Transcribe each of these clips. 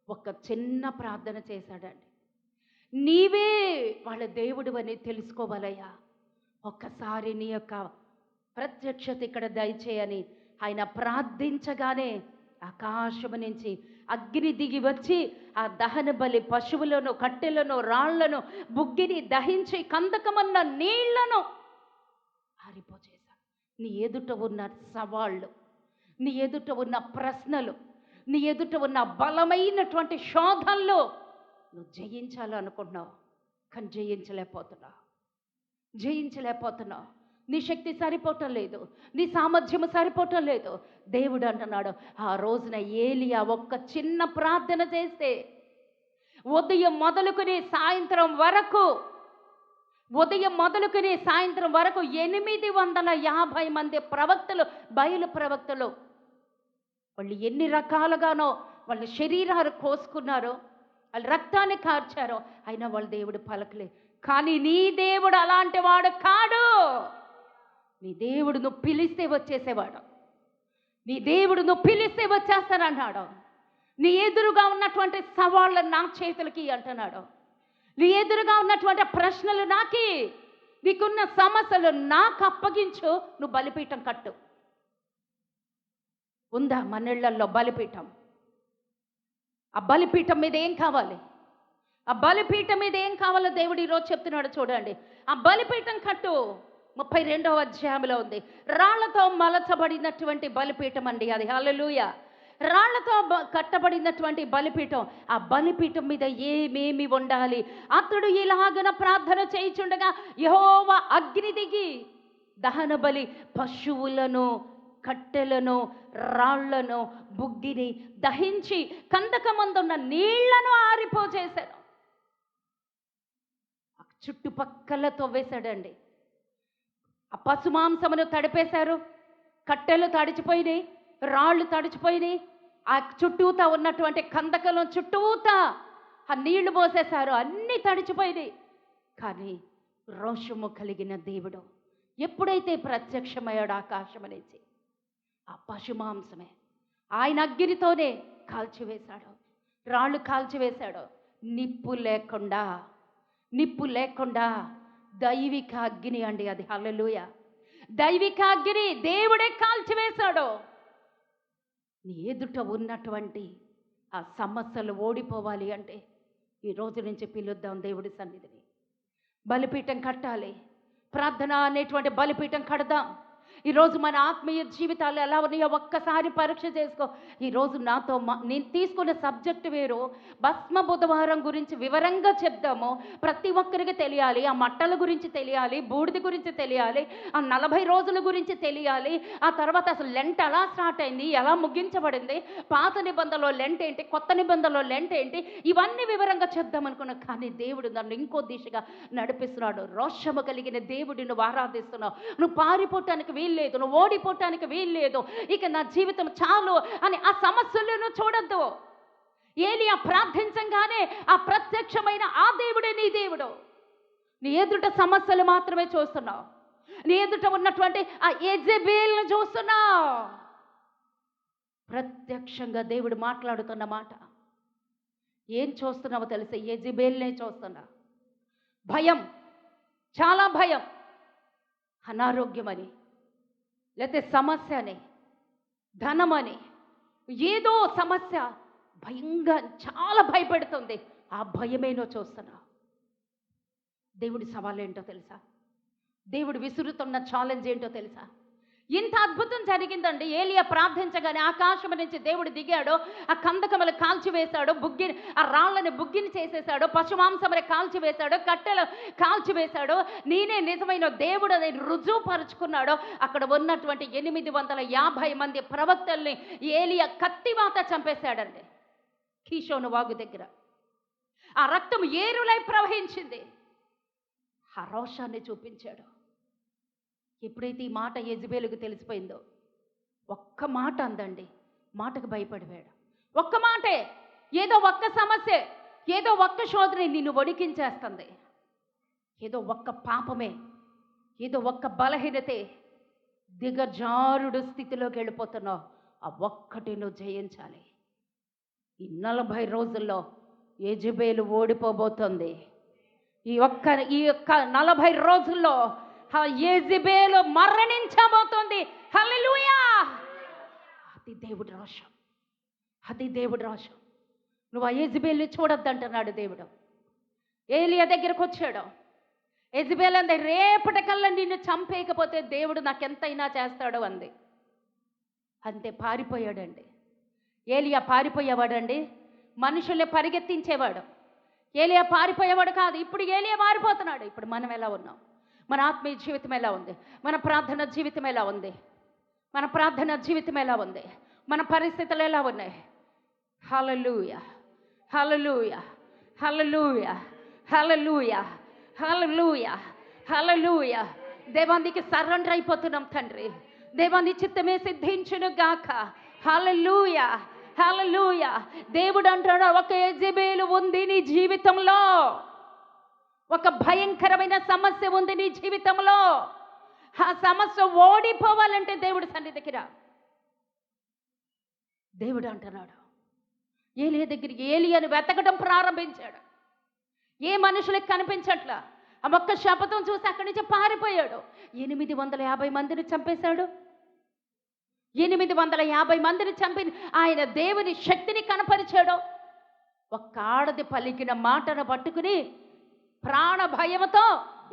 ఒక చిన్న ప్రార్థన చేశాడండి. నీవే వాళ్ళ దేవుడు అని తెలుసుకోవాలయ్యా, ఒక్కసారి నీ యొక్క ప్రత్యక్షత ఇక్కడ దయచేయని ఆయన ప్రార్థించగానే ఆకాశము నుంచి అగ్ని దిగి వచ్చి ఆ దహన బలి పశువులను, కట్టెలను, రాళ్లను, బుగ్గిని దహించి కందకమన్న నీళ్లను ఆరిపోచేశాడు. నీ ఎదుట ఉన్న సవాళ్ళు, నీ ఎదుట ఉన్న ప్రశ్నలు, నీ ఎదుట ఉన్న బలమైనటువంటి శోధనలు నువ్వు జయించాలనుకుంటున్నావు, కానీ జయించలేకపోతున్నావు. నీ శక్తి సరిపోవటం లేదు, నీ సామర్థ్యము సరిపోవటం లేదు. దేవుడు అంటున్నాడు, ఆ రోజున ఏలియా ఒక్క చిన్న ప్రార్థన చేస్తే ఉదయం మొదలుకుని సాయంత్రం వరకు 850 మంది ప్రవక్తలు, బయలు ప్రవక్తలు, వాళ్ళు ఎన్ని రకాలుగానో వాళ్ళ శరీరాలు కోసుకున్నారో, వాళ్ళ రక్తాన్ని కార్చారో, అయినా వాళ్ళ దేవుడు పలకలే. కానీ నీ దేవుడు అలాంటి వాడు కాడు. నీ దేవుడు నువ్వు పిలిస్తే వచ్చేసేవాడు. నీ దేవుడు నువ్వు పిలిస్తే వచ్చేస్తానన్నాడు. నీ ఎదురుగా ఉన్నటువంటి సవాళ్ళను నా చేతులకి అంటున్నాడు. నీ ఎదురుగా ఉన్నటువంటి ప్రశ్నలు నాకి, నీకున్న సమస్యలు నాకు అప్పగించు, నువ్వు బలిపీఠం కట్టు. ఉందా మన్నెళ్లలో బలిపీఠం? ఆ బలిపీఠం మీద ఏం కావాలి? ఆ బలిపీఠం మీద ఏం కావాలో దేవుడు ఈరోజు చెప్తున్నాడు చూడండి. ఆ బలిపీఠం కట్టు. 32వ అధ్యాయంలో ఉంది. రాళ్లతో మలచబడినటువంటి బలిపీఠం అండి అది. హల్లెలూయా. రాళ్లతో కట్టబడినటువంటి బలిపీఠం. ఆ బలిపీఠం మీద ఏమేమి ఉండాలి? అతడు ఇలాగన ప్రార్థన చేయుచుండగా యెహోవా అగ్ని దిగి దహన బలి పశువులను, కట్టెలను, రాళ్లను, బుగ్గిని దహించి కందకమందున్న నీళ్లను ఆరిపోచేశాడు. చుట్టుపక్కల తవ్వేశాడండి. ఆ పశు మాంసమును తడిపేశారు, కట్టెలు తడిచిపోయినాయి, రాళ్ళు తడిచిపోయినాయి. ఆ చుట్టూతా ఉన్నటువంటి కందకలం చుట్టూతా ఆ నీళ్లు పోసేశారు, అన్నీ తడిచిపోయినాయి. కానీ రోషము కలిగిన దేవుడు ఎప్పుడైతే ప్రత్యక్షమయ్యాడు ఆకాశం నుంచి, ఆ పశు మాంసమే ఆయన అగ్నితోనే కాల్చివేశాడు, రాళ్ళు కాల్చివేశాడు. నిప్పు లేకుండా దైవిక అగ్ని అండి అది. హల్లెలూయా. దైవిక అగ్ని దేవుడే కాల్చివేశాడు. నీ ఎదుట ఉన్నటువంటి ఆ సమస్యలు ఓడిపోవాలి అంటే ఈ రోజు నుంచి పిలుద్దాం దేవుడి సన్నిధిని. బలిపీఠం కట్టాలి, ప్రార్థన అనేటువంటి బలిపీఠం కడదాం. ఈరోజు మన ఆత్మీయ జీవితాలు ఎలా ఉన్నాయో ఒక్కసారి పరీక్ష చేసుకో. ఈరోజు నాతో నేను తీసుకున్న సబ్జెక్ట్ వేరు. భస్మ బుధవారం గురించి వివరంగా చెప్దాము. ప్రతి ఒక్కరికి తెలియాలి. ఆ మట్టల గురించి తెలియాలి, బూడిద గురించి తెలియాలి, ఆ 40 రోజుల గురించి తెలియాలి. ఆ తర్వాత అసలు లెంట్ ఎలా స్టార్ట్ అయింది, ఎలా ముగించబడింది, పాత నిబంధనలో లెంట్ ఏంటి, కొత్త నిబంధనలో లెంట్ ఏంటి, ఇవన్నీ వివరంగా చెప్దాం అనుకున్నా. కానీ దేవుడు నన్ను ఇంకో దిశగా నడిపిస్తున్నాడు. రోషము కలిగిన దేవుడిని నువ్వు ఆరాధిస్తున్నావు. నువ్వు పారిపోవటానికి వీల్లేదు, నువ్వు ఓడిపోవటానికి వీల్లేదు. ఇక నా జీవితం చాలు అని ఆ సమస్యలను చూడద్దు. ఏలియా ప్రార్థించంగానే ఆ ప్రత్యక్షమైన ఆ దేవుడే నీ దేవుడు. నీ ఎదుట సమస్యలు మాత్రమే చూస్తున్నావు, నీ ఎదుట ఉన్నటువంటి ఆ యెజెబెల్ను చూస్తున్నావు. ప్రత్యక్షంగా దేవుడు మాట్లాడుతున్న మాట ఏం చూస్తున్నావో తెలిసే? యెజెబెల్నే చూస్తున్నా. భయం, చాలా భయం, అనారోగ్యమని, లేకపోతే సమస్య అని, ధనమని, ఏదో సమస్య భయంగా చాలా భయపెడుతుంది. ఆ భయమేనో చూస్తున్నా. దేవుడి సవాలు ఏంటో తెలుసా? దేవుడు విసురుతున్న ఛాలెంజ్ ఏంటో తెలుసా? ఇంత అద్భుతం జరిగిందండి. ఏలియా ప్రార్థించగానే ఆకాశం నుంచి దేవుడు దిగాడు, ఆ కందకములు కాల్చివేశాడు, ఆ రాళ్ళని బుగ్గిని చేసేశాడు, పశుమాంసములు కాల్చివేశాడు, కట్టెలు కాల్చివేశాడు. నేనే నిజమైన దేవుడు అని రుజువుపరుచుకున్నాడు. అక్కడ ఉన్నటువంటి 850 మంది ప్రవక్తల్ని ఏలియా కత్తివాత చంపేశాడండి కీషోను వాగు దగ్గర. ఆ రక్తం ఏరులై ప్రవహించింది. ఆ రోషాన్ని చూపించాడు. ఎప్పుడైతే ఈ మాట యెజెబెలుకు తెలిసిపోయిందో ఒక్క మాట అందండి, మాటకు భయపడిపోయాడు. ఒక్క మాటే, ఏదో ఒక్క సమస్య, ఏదో ఒక్క శోధన నిన్ను వణికించేస్తుంది, ఏదో ఒక్క పాపమే, ఏదో ఒక్క బలహీనతే, దిగజారుడు స్థితిలోకి వెళ్ళిపోతున్నావు. ఆ ఒక్కటి నువ్వు జయించాలి. ఈ 40 రోజుల్లో యెజబెలు ఓడిపోబోతుంది. ఈ యొక్క 40 రోజుల్లో యెజబెలు మరణించబోతుంది. హల్లెలూయా! అది దేవుడి రోషం, అది దేవుడి రోషం. నువ్వు ఆ యెజబెల్ని చూడొద్దంటున్నాడు దేవుడు. ఏలియా దగ్గరకు వచ్చాడు. యెజబెల్ అంది, రేపటికల్లా నిన్ను చంపేయకపోతే దేవుడు నాకెంతైనా చేస్తాడు అంది. అంతే, పారిపోయాడండి. ఏలియా పారిపోయేవాడండి, మనుషుల్ని పరిగెత్తించేవాడు. ఏలియా పారిపోయేవాడు కాదు. ఇప్పుడు ఏలియా మారిపోతున్నాడు. ఇప్పుడు మనం ఎలా ఉన్నాం? మన ఆత్మీయ జీవితం ఎలా ఉంది? మన ప్రార్థన జీవితం ఎలా ఉంది? మన ప్రార్థన జీవితం ఎలా ఉంది? మన పరిస్థితులు ఎలా ఉన్నాయి? హల్లెలూయా, హల్లెలూయా, హల్లెలూయా, హల్లెలూయా, హల్లెలూయా, హల్లెలూయా. దేవానికి సరెండర్ అయిపోతున్నాం తండ్రి. దేవాని చిత్తమే సిద్ధించును గాక. హల్లెలూయా, హల్లెలూయా. దేవుడు అంటాడు, ఒక యెజబెలు ఉంది నీ జీవితంలో, ఒక భయంకరమైన సమస్య ఉంది నీ జీవితంలో. ఆ సమస్య ఓడిపోవాలంటే దేవుడి సన్నిధికి రా. దేవుడు అంటున్నాడు. ఏలియా దగ్గరికి ఏలియాను వెతకడం ప్రారంభించాడు. ఏ మనుషులకు కనిపించట్లా. ఆ ఒక్క శపథం చూసి అక్కడి నుంచి పారిపోయాడు. 850 మందిని చంపేశాడు. 850 మందిని చంపి ఆయన దేవుని శక్తిని కనపరిచాడు. ఒక్క ఆడది పలికిన మాటను పట్టుకుని ప్రాణ భయంతో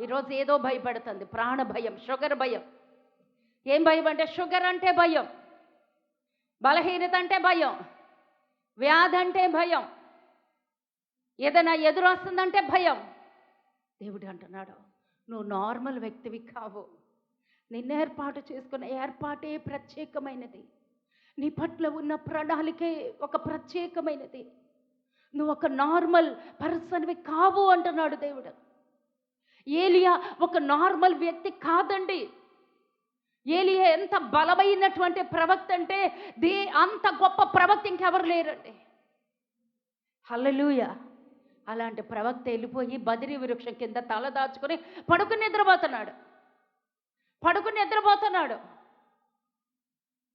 ఈరోజు ఏదో భయపడుతుంది. ప్రాణ భయం, షుగర్ భయం. ఏం భయం అంటే, షుగర్ అంటే భయం, బలహీనత అంటే భయం, వ్యాధి అంటే భయం, ఏదైనా ఎదురు వస్తుందంటే భయం. దేవుడు అంటున్నాడు, నువ్వు నార్మల్ వ్యక్తివి కావు. నిన్ను ఏర్పాటు చేసుకున్న ఏర్పాటే ప్రత్యేకమైనది. నీ పట్ల ఉన్న ప్రణాళికే ఒక ప్రత్యేకమైనది. నువ్వు ఒక నార్మల్ పర్సన్వి కావు అంటున్నాడు దేవుడు. ఏలియా ఒక నార్మల్ వ్యక్తి కాదండి. ఏలియా ఎంత బలమైనటువంటి ప్రవక్త అంటే అంత గొప్ప ప్రవక్త ఇంకెవరు లేరండి. హల్లెలూయా. అలాంటి ప్రవక్త వెళ్ళిపోయి బదిరి వృక్షం కింద తల దాచుకొని పడుకుని నిద్రపోతున్నాడు.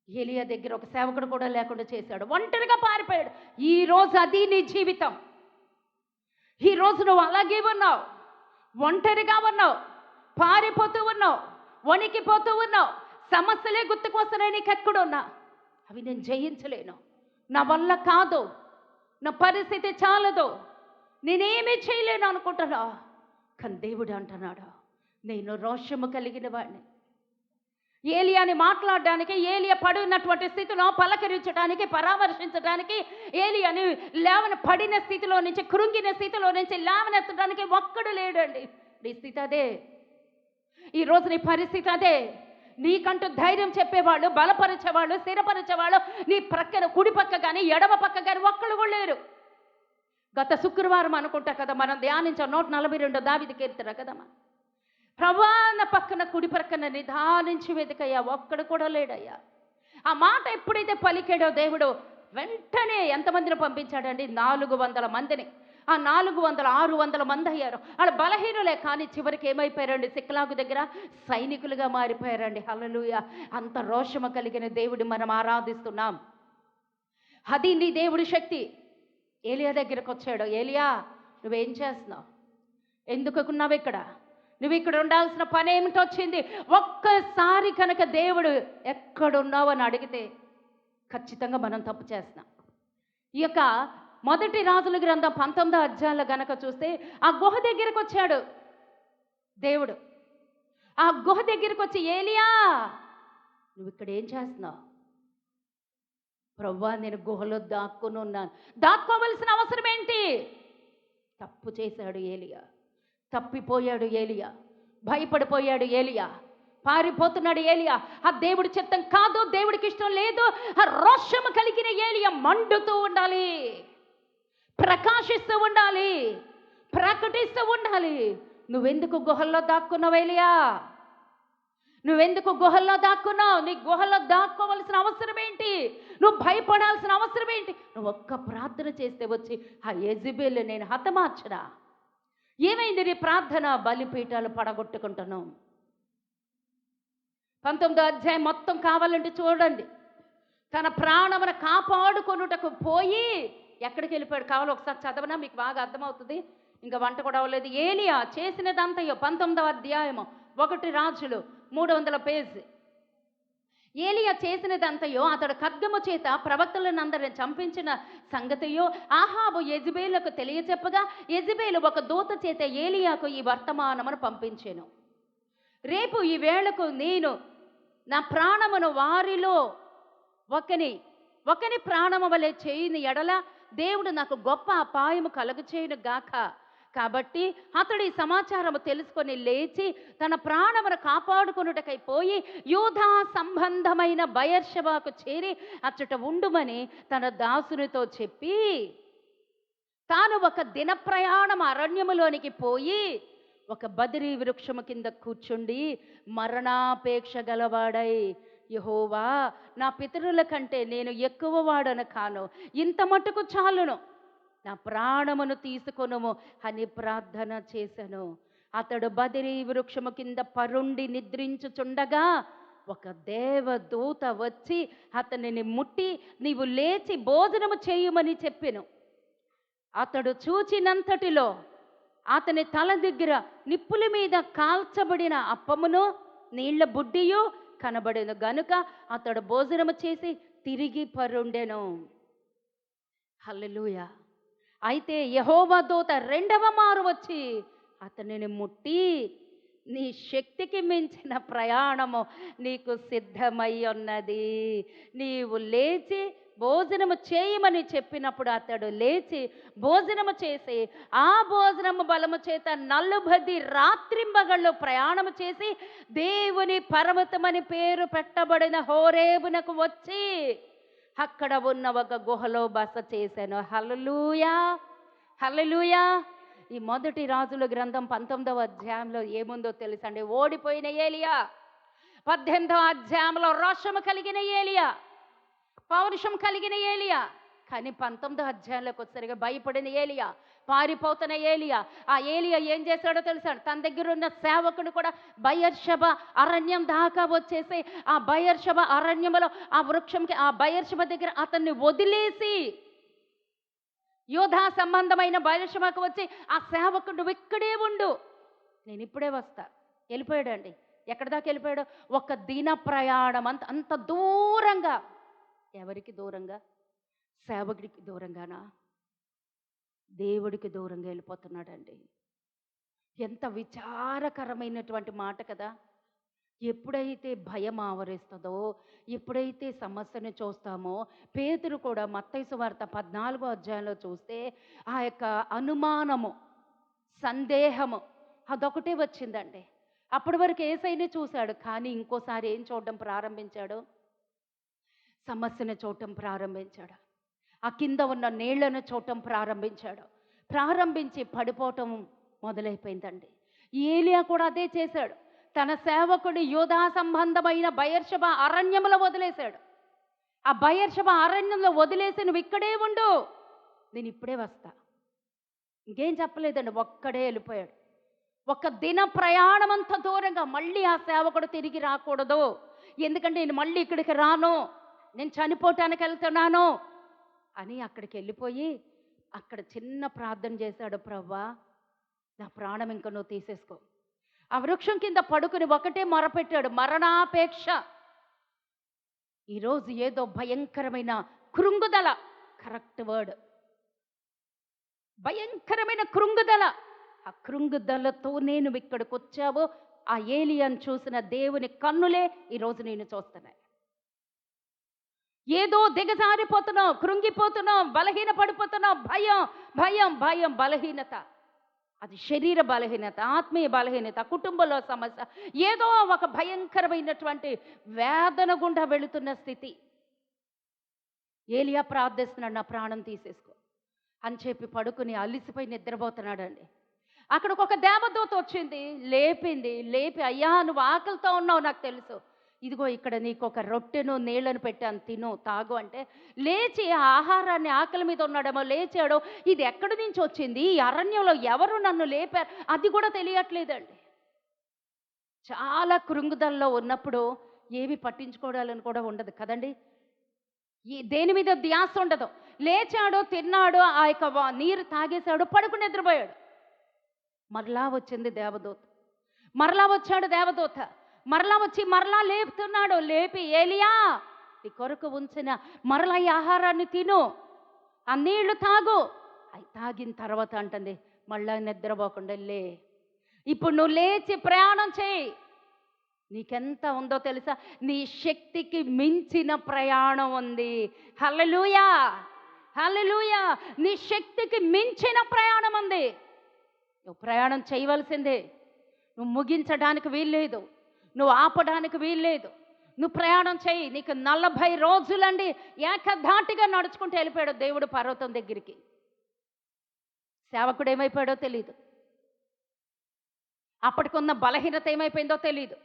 ఏలియా దగ్గర ఒక సేవకుడు కూడా లేకుండా చేశాడు. ఒంటరిగా పారిపోయాడు. ఈరోజు అది నీ జీవితం. ఈరోజు నువ్వు అలాగే ఉన్నావు, ఒంటరిగా ఉన్నావు, పారిపోతూ ఉన్నావు, వణికిపోతూ ఉన్నావు. సమస్యలే గుర్తుకు వస్తున్నాయి. నీకు ఎక్కడున్నా అవి నేను జయించలేను, నా వల్ల కాదు, నా పరిస్థితి చాలదు, నేనేమీ చేయలేను అనుకుంటున్నా. కానీ దేవుడు అంటున్నాడు, నేను రోషము కలిగిన వాడిని. ఏలియాని మాట్లాడడానికి, ఏలియా పడినటువంటి స్థితిలో పలకరించడానికి, పరామర్శించడానికి, ఏలియాని పడిన స్థితిలో నుంచి, కృంగిన స్థితిలో నుంచి లేవనెత్తడానికి ఒక్కడు లేడండి. నీ స్థితి అదే. ఈరోజు నీ పరిస్థితి అదే. నీకంటూ ధైర్యం చెప్పేవాళ్ళు, బలపరిచేవాళ్ళు, స్థిరపరిచేవాళ్ళు నీ ప్రక్కన కుడి పక్క కానీ ఎడమ పక్క కానీ ఒక్కడు కూడా లేరు. గత శుక్రవారం అనుకుంటా కదా మనం ధ్యానించాం 142 దావీదు కీర్తన కదమ్మా. ప్రవాణ పక్కన కుడి ప్రక్కన నిదానించి వెతికయ్యా, ఒక్కడు కూడా లేడయ్యా. ఆ మాట ఎప్పుడైతే పలికాడో దేవుడు వెంటనే ఎంతమందిని పంపించాడండి? 400 మందిని. ఆ 400, 600 మంది అయ్యారు. వాళ్ళు బలహీనులే, కానీ చివరికి ఏమైపోయారండి? సిక్లాగు దగ్గర సైనికులుగా మారిపోయారండి. హల్లెలూయా. అంత రోషము కలిగిన దేవుడు మనం ఆరాధిస్తున్నాం. అది నీ దేవుడి శక్తి. ఏలియా దగ్గరకు వచ్చాడు. ఏలియా, నువ్వేం చేస్తున్నావు? ఎందుకున్నావు ఇక్కడ? నువ్వు ఇక్కడ ఉండాల్సిన పని ఏమిటి వచ్చింది? ఒక్కసారి కనుక దేవుడు ఎక్కడున్నావు అని అడిగితే ఖచ్చితంగా మనం తప్పు చేస్తున్నాం. ఈ యొక్క మొదటి రాజుల గ్రంథం 19వ అధ్యాయంలో గనక చూస్తే ఆ గుహ దగ్గరకు వచ్చాడు దేవుడు. ఆ గుహ దగ్గరకు వచ్చి, ఏలియా నువ్వు ఇక్కడ ఏం చేస్తున్నావు? ప్రభువా, నేను గుహలో దాక్కుని ఉన్నాను. దాక్కోవలసిన అవసరం ఏంటి? తప్పు చేశాడు ఏలియా, తప్పిపోయాడు ఏలియా, భయపడిపోయాడు ఏలియా, పారిపోతున్నాడు ఏలియా. ఆ దేవుడి చిత్తం కాదు, దేవుడికి ఇష్టం లేదు. ఆ రోషము కలిగిన ఏలియా మండుతూ ఉండాలి, ప్రకాశిస్తూ ఉండాలి, ప్రకటిస్తూ ఉండాలి. నువ్వెందుకు గుహల్లో దాక్కున్నావు ఏలియా? నువ్వెందుకు గుహల్లో దాక్కున్నావు? నీ గుహల్లో దాక్కోవలసిన అవసరం ఏంటి? నువ్వు భయపడాల్సిన అవసరం ఏంటి? నువ్వు ఒక్క ప్రార్థన చేస్తే వచ్చి ఆ యెజబెల్ నేను హతమార్చడా? ఏమైంది నీ ప్రార్థన? బలిపీఠాలు పడగొట్టుకుంటున్నావు. 19వ అధ్యాయం మొత్తం కావాలంటే చూడండి. తన ప్రాణమును కాపాడుకొనుటకు పోయి ఎక్కడికి వెళ్ళిపోయాడు కావాలి ఒకసారి చదవనా, మీకు బాగా అర్థమవుతుంది. ఇంకా వంట కూడా అవ్వలేదు. ఏలియా చేసినదంతయో 19వ అధ్యాయము 1 రాజులు 300 పేజ్. ఏలియా చేసినదంతయో అతడు ఖడ్గము చేత ప్రవక్తలనందరిని చంపించిన సంగతియో ఆహాబు యెజెబెలుకు తెలియచెప్పగా యెజెబెలు ఒక దూత చేత ఏలియాకు ఈ వర్తమానమును పంపించెను. రేపు ఈ వేళకు నేను నా ప్రాణమును వారిలో ఒకని ప్రాణము వలె చేయని ఎడల దేవుడు నాకు గొప్ప అపాయము కలుగచేయును గాక. కాబట్టి అతడు ఈ సమాచారము తెలుసుకొని లేచి తన ప్రాణమును కాపాడుకొనుటకై పోయి యూదా సంబంధమైన బయర్షెబాకు చేరి అచ్చట ఉండుమని తన దాసునితో చెప్పి తాను ఒక దిన ప్రయాణం అరణ్యములోనికి పోయి ఒక బదిరీ వృక్షము కింద కూర్చుండి మరణాపేక్ష గలవాడై, యెహోవా, నా పితరుల కంటే నేను ఎక్కువ వాడను కాను, ఇంత మటుకు చాలును, నా ప్రాణమును తీసుకొనుము అని ప్రార్థన చేశాను. అతడు బదిరీ వృక్షము కింద పరుండి నిద్రించుచుండగా ఒక దేవదూత వచ్చి అతనిని ముట్టి నీవు లేచి భోజనము చేయుమని చెప్పెను. అతడు చూచినంతటిలో అతని తల దగ్గర నిప్పుల మీద కాల్చబడిన అప్పమును నీళ్ల బుడ్డియు కనబడెను గనుక అతడు భోజనము చేసి తిరిగి పరుండెను. హల్లెలూయా. అయితే యెహోవా దూత రెండవ మారు వచ్చి అతనిని ముట్టి నీ శక్తికి మించిన ప్రయాణము నీకు సిద్ధమై ఉన్నది, నీవు లేచి భోజనము చేయమని చెప్పినప్పుడు అతడు లేచి భోజనము చేసి ఆ భోజనము బలము చేత 40 రాత్రింబగళ్ళు ప్రయాణము చేసి దేవుని పర్వతమని పేరు పెట్టబడిన హోరేబునకు వచ్చి అక్కడ ఉన్న ఒక గుహలో బస చేశాను. హల్లెలూయా, హల్లెలూయా. ఈ మొదటి రాజుల గ్రంథం 19వ అధ్యాయంలో ఏముందో తెలుసండి. ఓడిపోయిన ఏలియా, 18వ అధ్యాయంలో రోషము కలిగిన ఏలియా, పౌరుషం కలిగిన ఏలియా. కానీ 19వ అధ్యాయంలోకి వచ్చేసరిగా భయపడిన ఏలియా, పారిపోతున్న ఏలియా. ఆ ఏలియా ఏం చేశాడో తెలుసా? తన దగ్గర ఉన్న సేవకుని కూడా బయర్షెబ అరణ్యం దాకా వచ్చేసి ఆ బయర్షెబ అరణ్యములో ఆ వృక్షంకి ఆ బయర్షెబ దగ్గర అతన్ని వదిలేసి యోధా సంబంధమైన బయర్షెబకు వచ్చి ఆ సేవకుడు నువ్వు ఇక్కడే ఉండు, నేను ఇప్పుడే వస్తా. వెళ్ళిపోయాడండి. ఎక్కడి దాకా వెళ్ళిపోయాడు? ఒక దిన ప్రయాణం అంత దూరంగా. ఎవరికి దూరంగా? సేవకుడికి దూరంగానా? దేవుడికి దూరంగా వెళ్ళిపోతున్నాడండి. ఎంత విచారకరమైనటువంటి మాట కదా. ఎప్పుడైతే భయం ఆవరిస్తుందో, ఎప్పుడైతే సమస్యను చూస్తామో, పేతురు కూడా మత్తయి సువార్త 14వ అధ్యాయంలో చూస్తే ఆ యొక్క అనుమానము, సందేహము అదొకటే వచ్చిందండి. అప్పటి వరకు యేసయ్యనే చూశాడు, కానీ ఇంకోసారి ఏం చూడడం ప్రారంభించాడు? సమస్యను చూడటం ప్రారంభించాడు. ఆ కింద ఉన్న నీళ్లను చూడటం ప్రారంభించాడు. ప్రారంభించి పడిపోవటం మొదలైపోయిందండి. ఏలియా కూడా అదే చేశాడు. తన సేవకుడి యూదా సంబంధమైన బయర్షెబ అరణ్యంలో వదిలేశాడు. ఆ బయర్షెబ అరణ్యంలో వదిలేసి నువ్వు ఇక్కడే ఉండు, నేను ఇప్పుడే వస్తా. ఇంకేం చెప్పలేదండి, ఒక్కడే వెళ్ళిపోయాడు. ఒక దిన ప్రయాణం అంత దూరంగా. మళ్ళీ ఆ సేవకుడు తిరిగి రాకూడదు, ఎందుకంటే నేను మళ్ళీ ఇక్కడికి రాను, నేను చనిపోవటానికి వెళ్తున్నాను అని అక్కడికి వెళ్ళిపోయి అక్కడ చిన్న ప్రార్థన చేశాడు. ప్రభువా, నా ప్రాణం ఇంక నువ్వు తీసేసుకో. ఆ వృక్షం కింద పడుకుని ఒకటే మొరపెట్టాడు, మరణాపేక్ష. ఈరోజు ఏదో భయంకరమైన కృంగుదల, కరెక్ట్ వర్డ్, భయంకరమైన కృంగుదల. ఆ కృంగుదలతో నేను ఇక్కడికి వచ్చావు. ఆ ఏలియాను చూసిన దేవుని కన్నులే ఈరోజు నేను చూస్తున్నాయి. ఏదో దిగజారిపోతున్నావు, కృంగిపోతున్నావు, బలహీన పడిపోతున్నావు. భయం భయం భయం, బలహీనత. అది శరీర బలహీనత, ఆత్మీయ బలహీనత, కుటుంబంలో సమస్య, ఏదో ఒక భయంకరమైనటువంటి వేదన గుండా వెళుతున్న స్థితి. ఏలియా ప్రార్థిస్తున్నాడు, నా ప్రాణం తీసేసుకో అని చెప్పి పడుకుని అలిసిపోయి నిద్రపోతున్నాడండి. అక్కడికి ఒక దేవదూత వచ్చింది, లేపి అయ్యా, నువ్వు ఆకలితో ఉన్నావు నాకు తెలుసు, ఇదిగో ఇక్కడ నీకు ఒక రొట్టెను నీళ్లను పెట్టాను, తిను తాగు అంటే లేచి ఆ ఆహారాన్ని, ఆకలి మీద ఉన్నాడేమో లేచాడో, ఇది ఎక్కడి నుంచి వచ్చింది, ఈ అరణ్యంలో ఎవరు నన్ను లేపారు అది కూడా తెలియట్లేదండి. చాలా కృంగుదల్లో ఉన్నప్పుడు ఏమి పట్టించుకోవాలని కూడా ఉండదు కదండి. దేని మీద ధ్యాస ఉండదు. లేచాడు, తిన్నాడు, ఆ యొక్క నీరు తాగేశాడు, పడుకుని నిద్రపోయాడు. మరలా వచ్చింది దేవదూత, మరలా వచ్చాడు దేవదూత, మరలా వచ్చి మరలా లేపుతున్నాడు. లేపి, ఏలియా నీ కొరకు ఉంచిన మరలా ఈ ఆహారాన్ని తిను, ఆ నీళ్లు తాగు. అవి తాగిన తర్వాత అంటుంది, మళ్ళా నిద్రపోకుండా లే, ఇప్పుడు నువ్వు లేచి ప్రయాణం చేయి. నీకెంత ఉందో తెలుసా? నీ శక్తికి మించిన ప్రయాణం ఉంది. హల్లెలూయా, హల్లెలూయా. నీ శక్తికి మించిన ప్రయాణం ఉంది. నువ్వు ప్రయాణం చేయవలసిందే. నువ్వు ముగించడానికి వీల్లేదు, నువ్వు ఆపడానికి వీల్లేదు. నువ్వు ప్రయాణం చేయి. నీకు 40 రోజులండి ఏకధాటిగా నడుచుకుంటూ వెళ్ళిపోయాడు దేవుడు పర్వతం దగ్గరికి. సేవకుడు ఏమైపోయాడో తెలియదు, అప్పటికున్న బలహీనత ఏమైపోయిందో తెలియదు.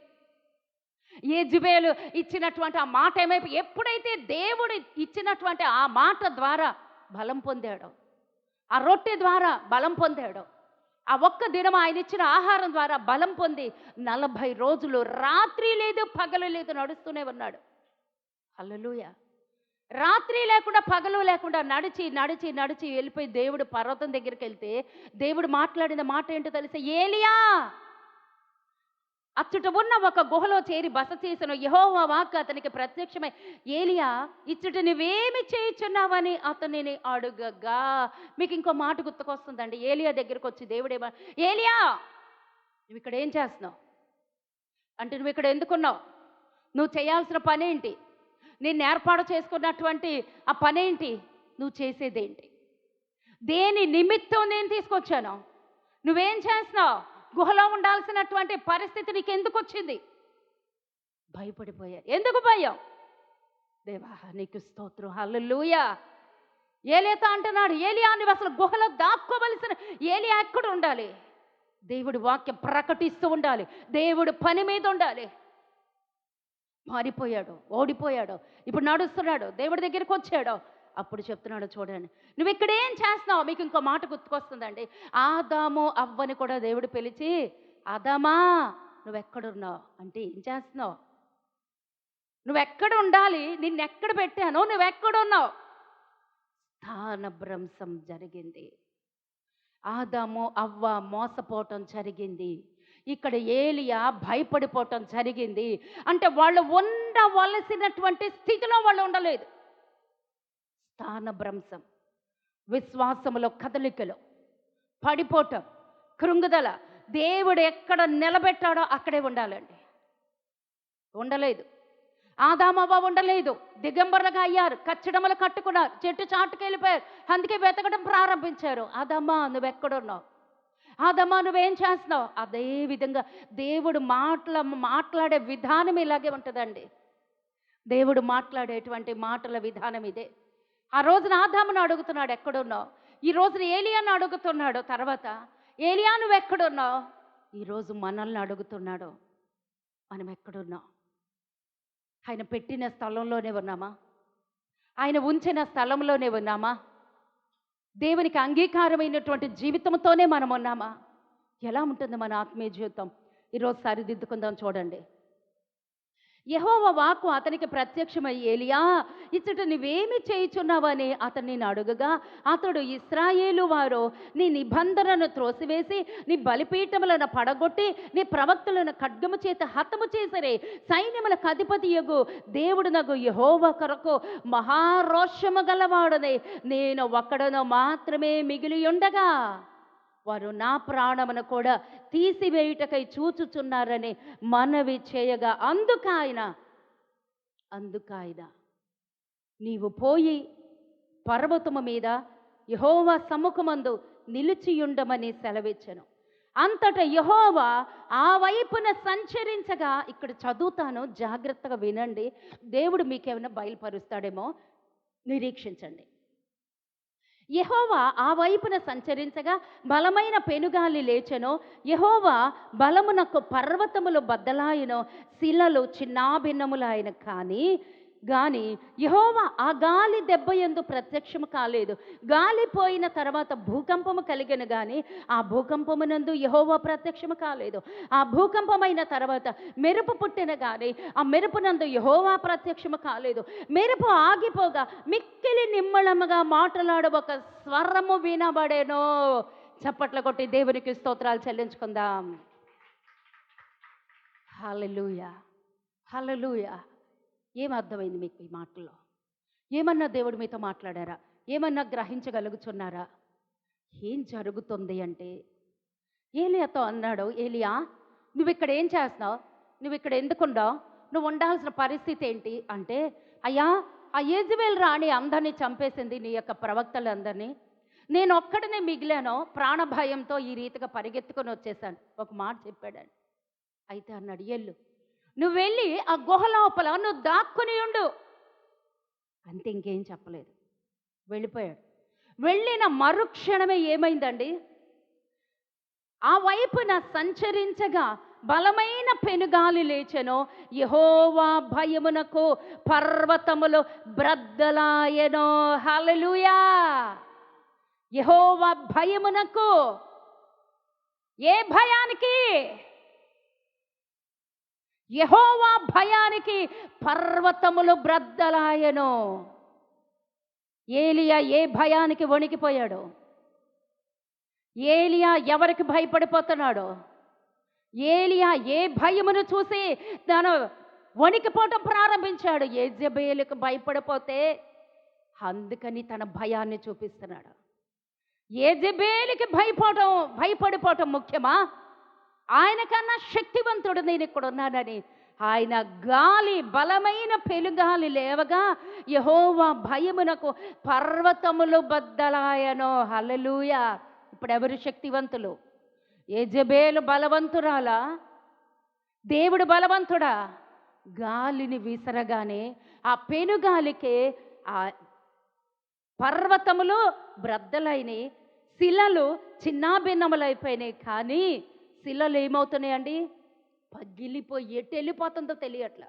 యెజబెలు ఇచ్చినటువంటి ఆ మాట ఏమైపోయి, ఎప్పుడైతే దేవుడు ఇచ్చినటువంటి ఆ మాట ద్వారా బలం పొందాడో, ఆ రొట్టె ద్వారా బలం పొందాడో, ఆ ఒక్క దినం ఆయన ఇచ్చిన ఆహారం ద్వారా బలం పొంది 40 రోజులు రాత్రి లేదు పగలు లేదు నడుస్తూనే ఉన్నాడు. హల్లెలూయా. రాత్రి లేకుండా పగలు లేకుండా నడిచి నడిచి నడిచి వెళ్ళిపోయి దేవుడు పర్వతం దగ్గరికి వెళ్తే దేవుడు మాట్లాడిన మాట ఏంటో తెలిసే, ఏలియా అచ్చట ఉన్న ఒక గుహలో చేరి బస చేసిన యెహోవా వాక్కు అతనికి ప్రత్యక్షమై, ఏలియా ఇచ్చట నువ్వేమి చేయుచున్నావని అతనిని అడుగగా. మీకు ఇంకో మాట గుర్తుకొస్తుందండి. ఏలియా దగ్గరికి వచ్చి దేవుడేమో, ఏలియా నువ్వు ఇక్కడ ఏం చేస్తున్నావు అంటే, నువ్వు ఇక్కడ ఎందుకున్నావు, నువ్వు చేయాల్సిన పనేంటి, నేను ఏర్పాటు చేసుకున్నటువంటి ఆ పనేంటి, నువ్వు చేసేదేంటి, దేని నిమిత్తం నేను తీసుకొచ్చాను, నువ్వేం చేస్తున్నావు, గుహలో ఉండాల్సినటువంటి పరిస్థితి నీకు ఎందుకు వచ్చింది? భయపడిపోయారు. ఎందుకు భయం? దేవా నీకు స్తోత్రం, హల్లెలూయా. ఏలియాతో అంటున్నాడు, ఏలియా నువ్వు అసలు గుహలో దాక్కోవలసిన, ఏలియా ఎక్కడ ఉండాలి? దేవుడి వాక్యం ప్రకటిస్తూ ఉండాలి, దేవుడు పని మీద ఉండాలి. మారిపోయాడు, ఓడిపోయాడు, ఇప్పుడు నడుస్తున్నాడు, దేవుడి దగ్గరికి వచ్చాడు. అప్పుడు చెప్తున్నాడు, చూడండి నువ్వు ఇక్కడ ఏం చేస్తున్నావు. మీకు ఇంకో మాట గుర్తుకొస్తుందండి. ఆదాము అవ్వని కూడా దేవుడు పిలిచి, ఆదామా నువ్వెక్కడున్నావు అంటే, ఏం చేస్తున్నావు, నువ్వెక్కడ ఉండాలి, నిన్నెక్కడ పెట్టాను, నువ్వెక్కడున్నావు. స్థానభ్రంశం జరిగింది. ఆదాము అవ్వ మోసపోవటం జరిగింది. ఇక్కడ ఏలియా భయపడిపోవటం జరిగింది. అంటే వాళ్ళు ఉండవలసినటువంటి స్థితిలో వాళ్ళు ఉండలేదు. స్థానభ్రంశం, విశ్వాసములో కదలికలు, పడిపోవటం, కృంగుదల. దేవుడు ఎక్కడ నిలబెట్టాడో అక్కడే ఉండాలండి. ఉండలేదు. ఆదామవ్వ ఉండలేదు, దిగంబరులుగా అయ్యారు, కచ్చడములు కట్టుకున్నారు, చెట్టు చాటుకు వెళ్ళిపోయారు. అందుకే వెతకడం ప్రారంభించారు. ఆదామా నువ్వెక్కడున్నావు, ఆదామా నువ్వేం చేస్తున్నావు. అదే విధంగా దేవుడు మాట్లాడే విధానం ఇలాగే ఉంటుందండి. దేవుడు మాట్లాడేటువంటి మాటల విధానం ఇదే. ఆ రోజున ఆదామును అడుగుతున్నాడు ఎక్కడున్నావు, ఈ రోజున ఏలియాను అడుగుతున్నాడు. తర్వాత ఏలియా నువ్వు ఎక్కడున్నావు, ఈరోజు మనల్ని అడుగుతున్నాడు, మనం ఎక్కడున్నాం. ఆయన పెట్టిన స్థలంలోనే ఉన్నామా, ఆయన ఉంచిన స్థలంలోనే ఉన్నామా, దేవునికి అంగీకారమైనటువంటి జీవితంతోనే మనం ఉన్నామా? ఎలా ఉంటుంది మన ఆత్మీయ జీవితం? ఈరోజు సరిదిద్దుకుందాం. చూడండి, యెహోవా వాక్కు అతనికి ప్రత్యక్షమై, ఏలియా ఇచ్చట నువ్వేమి చేయుచున్నావని అతన్ని అడుగగా, అతడు ఇశ్రాయేలు వారు నీ నిబంధనను త్రోసివేసి నీ బలిపీఠములను పడగొట్టి నీ ప్రవక్తలను ఖడ్గము చేత హతము చేసిరే. సైన్యములకు అధిపతియగు దేవుడునగు యెహోవా కొరకు మహారోషము గలవాడనే నేను ఒక్కడను మాత్రమే మిగిలి ఉండగా వారు నా ప్రాణమును కూడా తీసివేయుటకై చూచుచున్నారని మనవి చేయగా, అందుకాయన నీవు పోయి పర్వతము మీద యెహోవా సముఖమందు నిలిచియుండమని సెలవిచ్చెను. అంతటా యెహోవా ఆ వైపున సంచరించగా, ఇక్కడ చదువుతాను జాగ్రత్తగా వినండి, దేవుడు మీకేమైనా బయలుపరుస్తాడేమో నిరీక్షించండి. యెహోవా ఆ వైపున సంచరించగా బలమైన పెనుగాలి లేచెను. యెహోవా బలమునకు పర్వతములు బద్దలాయను, శిలలు చిన్నాభిన్నములాయన. కానీ కానీ యెహోవా ఆ గాలి దెబ్బ యందు ప్రత్యక్షము కాలేదు. గాలి పోయిన తర్వాత భూకంపము కలిగిన కానీ ఆ భూకంపమునందు యెహోవా ప్రత్యక్షము కాలేదు. ఆ భూకంపమైన తర్వాత మెరుపు పుట్టిన కానీ ఆ మెరుపునందు యెహోవా ప్రత్యక్షము కాలేదు. మెరుపు ఆగిపోగా మిక్కిలి నిమ్మళముగా మాట్లాడు ఒక స్వరము వినబడెను. చప్పట్లు కొట్టి దేవునికి స్తోత్రాలు చెల్లించుకుందాం. హల్లెలూయా, హల్లెలూయా. ఏం అర్థమైంది మీకు ఈ మాటల్లో? ఏమన్నా దేవుడు మీతో మాట్లాడారా? ఏమన్నా గ్రహించగలుగుతున్నారా? ఏం జరుగుతుంది అంటే ఏలియాతో అన్నాడు, ఏలియా నువ్వు ఇక్కడ ఏం చేస్తున్నావు? నువ్వు ఇక్కడ ఎందుకున్నావు? నువ్వు ఉండాల్సిన పరిస్థితి ఏంటి అంటే, అయ్యా ఆ యెజబెల్ రాణి అందరినీ చంపేసింది, నీ యొక్క ప్రవక్తలందరినీ. నేను ఒక్కడనే మిగిలాను, ప్రాణభయంతో ఈ రీతిగా పరిగెత్తుకొని వచ్చేసాను. ఒక మాట చెప్పాడు. అయితే అన్నాడు, ఎల్లు, నువ్వు వెళ్ళి ఆ గుహ లోపల నువ్వు దాక్కుని ఉండు. అంతే, ఇంకేం చెప్పలేదు. వెళ్ళిపోయాడు. వెళ్ళిన మరుక్షణమే ఏమైందండి? ఆ వైపున సంచరించగా బలమైన పెనుగాలి లేచెను. యెహోవా భయమునకు పర్వతములు బ్రద్దలాయెను. హల్లెలూయా. యెహోవా భయమునకు, ఏ భయానికి? యెహోవా భయానికి పర్వతములు బ్రద్దలాయెను. ఏలియా ఏ భయానికి వణికిపోయాడు? ఏలియా ఎవరికి భయపడిపోతున్నాడు? ఏలియా ఏ భయమును చూసి తను వణికిపోవటం ప్రారంభించాడు? యెజబెలుకు భయపడిపోతే అందుకని తన భయాన్ని చూపిస్తున్నాడు. యెజబెలుకి భయపడిపోవటం ముఖ్యమా? ఆయన కన్నా శక్తివంతుడు నేను ఇక్కడ ఉన్నానని ఆయన గాలి, బలమైన పెనుగాలి లేవగా యెహోవా భయమునకు పర్వతములు బద్దలాయెను. హల్లెలూయా. ఇప్పుడు ఎవరు శక్తివంతులు? యెజబెలు బలవంతురాలా? దేవుడు బలవంతుడా? గాలిని విసరగానే ఆ పెనుగాలికే ఆ పర్వతములు బ్రద్దలైనవి, శిలలు చిన్నాభిన్నములైపోయినాయి. కానీ శిలలు ఏమవుతున్నాయండి? పగిలిపోయి ఎటు వెళ్ళిపోతుందో తెలియట్లా,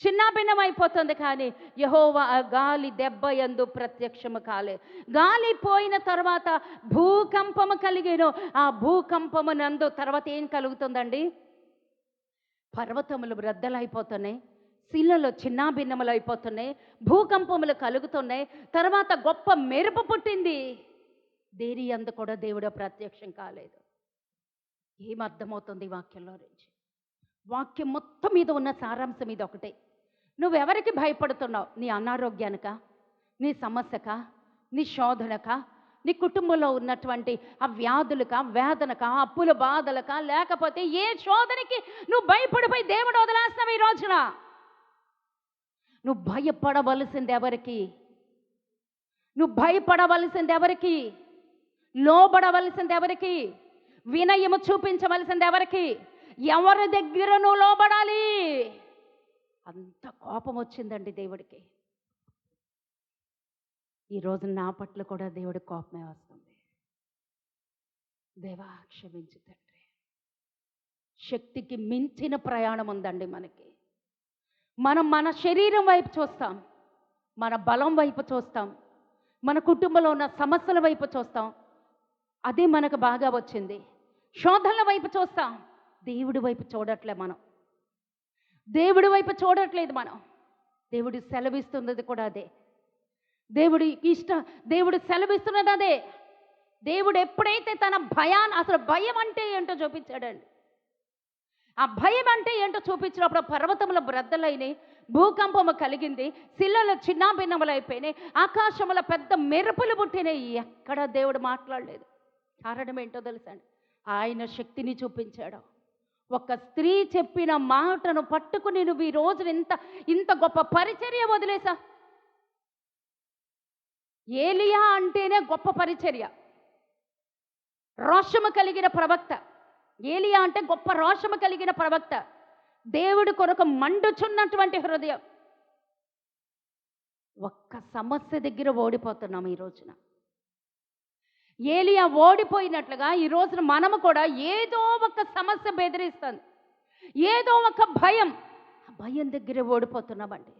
చిన్నాభిన్నం అయిపోతుంది. కానీ యెహోవా ఆ గాలి దెబ్బ యందు ప్రత్యక్షము కాలే. గాలి పోయిన తర్వాత భూకంపము కలిగేను. ఆ భూకంపమునందు తర్వాత ఏం కలుగుతుందండి? పర్వతములు బ్రద్దలైపోతున్నాయి, శిలలు చిన్నాభిన్నములు అయిపోతున్నాయి, భూకంపములు కలుగుతున్నాయి. తర్వాత గొప్ప మెరుపు పుట్టింది. దేని యందు కూడా దేవుడు ప్రత్యక్షం కాలేదు. ఏమర్థమవుతుంది వాక్యంలో నుంచి? వాక్యం మొత్తం మీద ఉన్న సారాంశం ఇది ఒకటే. నువ్వెవరికి భయపడుతున్నావు? నీ అనారోగ్యానిక, నీ సమస్యక, నీ శోధనక, నీ కుటుంబంలో ఉన్నటువంటి ఆ వ్యాధులక, వేదనక, అప్పుల బాధలక, లేకపోతే ఏ శోధనకి నువ్వు భయపడిపోయి దేవుడు వదిలేస్తున్నావు ఈ రోజున? నువ్వు భయపడవలసింది ఎవరికి? నువ్వు భయపడవలసింది ఎవరికి? లోబడవలసింది ఎవరికి? వినయము చూపించవలసింది ఎవరికి? ఎవరి దగ్గర నువ్వు లోబడాలి? అంత కోపం వచ్చిందండి దేవుడికి. ఈరోజు నా పట్ల కూడా దేవుడి కోపమే వస్తుంది. దేవా క్షమించు తండ్రి. శక్తికి మించిన ప్రయాణం ఉందండి మనకి. మనం మన శరీరం వైపు చూస్తాం, మన బలం వైపు చూస్తాం, మన కుటుంబంలో ఉన్న సమస్యల వైపు చూస్తాం, అదే మనకు బాగా వచ్చింది. శోధనల వైపు చూస్తాం, దేవుడి వైపు చూడట్లే మనం. దేవుడి వైపు చూడట్లేదు మనం. దేవుడు సెలవిస్తున్నది కూడా అదే. దేవుడు సెలవిస్తున్నది అదే. దేవుడు ఎప్పుడైతే తన భయాన్ని, అసలు భయం అంటే ఏంటో చూపించాడండి. ఆ భయం అంటే ఏంటో చూపించినప్పుడు పర్వతముల బ్రద్దలైనవి, భూకంపము కలిగింది, శిలలు చిన్నాభిన్నములు అయిపోయినాయి, ఆకాశముల పెద్ద మెరుపులు పుట్టినాయి. ఎక్కడ దేవుడు మాట్లాడలేదు. కారణం ఏంటో తెలుసండి? ఆయన శక్తిని చూపించాడు. ఒక స్త్రీ చెప్పిన మాటను పట్టుకుని నువ్వు ఈ రోజున ఇంత గొప్ప పరిచర్య వదిలేసా. ఏలియా అంటేనే గొప్ప పరిచర్య, రోషము కలిగిన ప్రవక్త. ఏలియా అంటే గొప్ప రోషము కలిగిన ప్రవక్త, దేవుడి కొరకు మండుచున్నటువంటి హృదయం. ఒక్క సమస్య దగ్గర ఓడిపోతున్నాం ఈ రోజున. ఏలియా ఓడిపోయినట్లుగా ఈ రోజున మనము కూడా ఏదో ఒక సమస్య బెదిరిస్తుంది, ఏదో ఒక భయం, ఆ భయం దగ్గరే ఓడిపోతున్నామండి.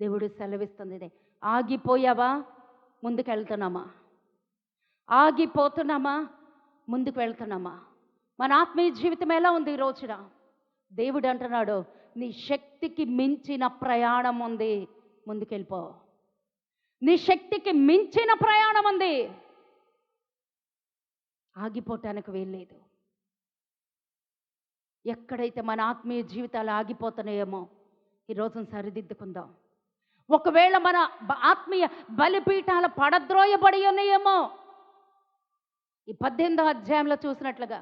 దేవుడు సెలవిస్తుంది ఇదే. ఆగిపోయావా? ముందుకు వెళ్తున్నామా? ఆగిపోతున్నామా? ముందుకు వెళ్తున్నామా? మన ఆత్మీయ జీవితం ఎలా ఉంది ఈ రోజున? దేవుడు అంటున్నాడు, నీ శక్తికి మించిన ప్రయాణం ఉంది, ముందుకెళ్ళిపో. నీ శక్తికి మించిన ప్రయాణం ఉంది, ఆగిపోవటానికి వీల్లేదు. ఎక్కడైతే మన ఆత్మీయ జీవితాలు ఆగిపోతున్నాయేమో ఈరోజు సరిదిద్దుకుందాం. ఒకవేళ మన ఆత్మీయ బలిపీఠాలు పడద్రోయబడి ఉన్నాయేమో, ఈ 18వ అధ్యాయంలో చూసినట్లుగా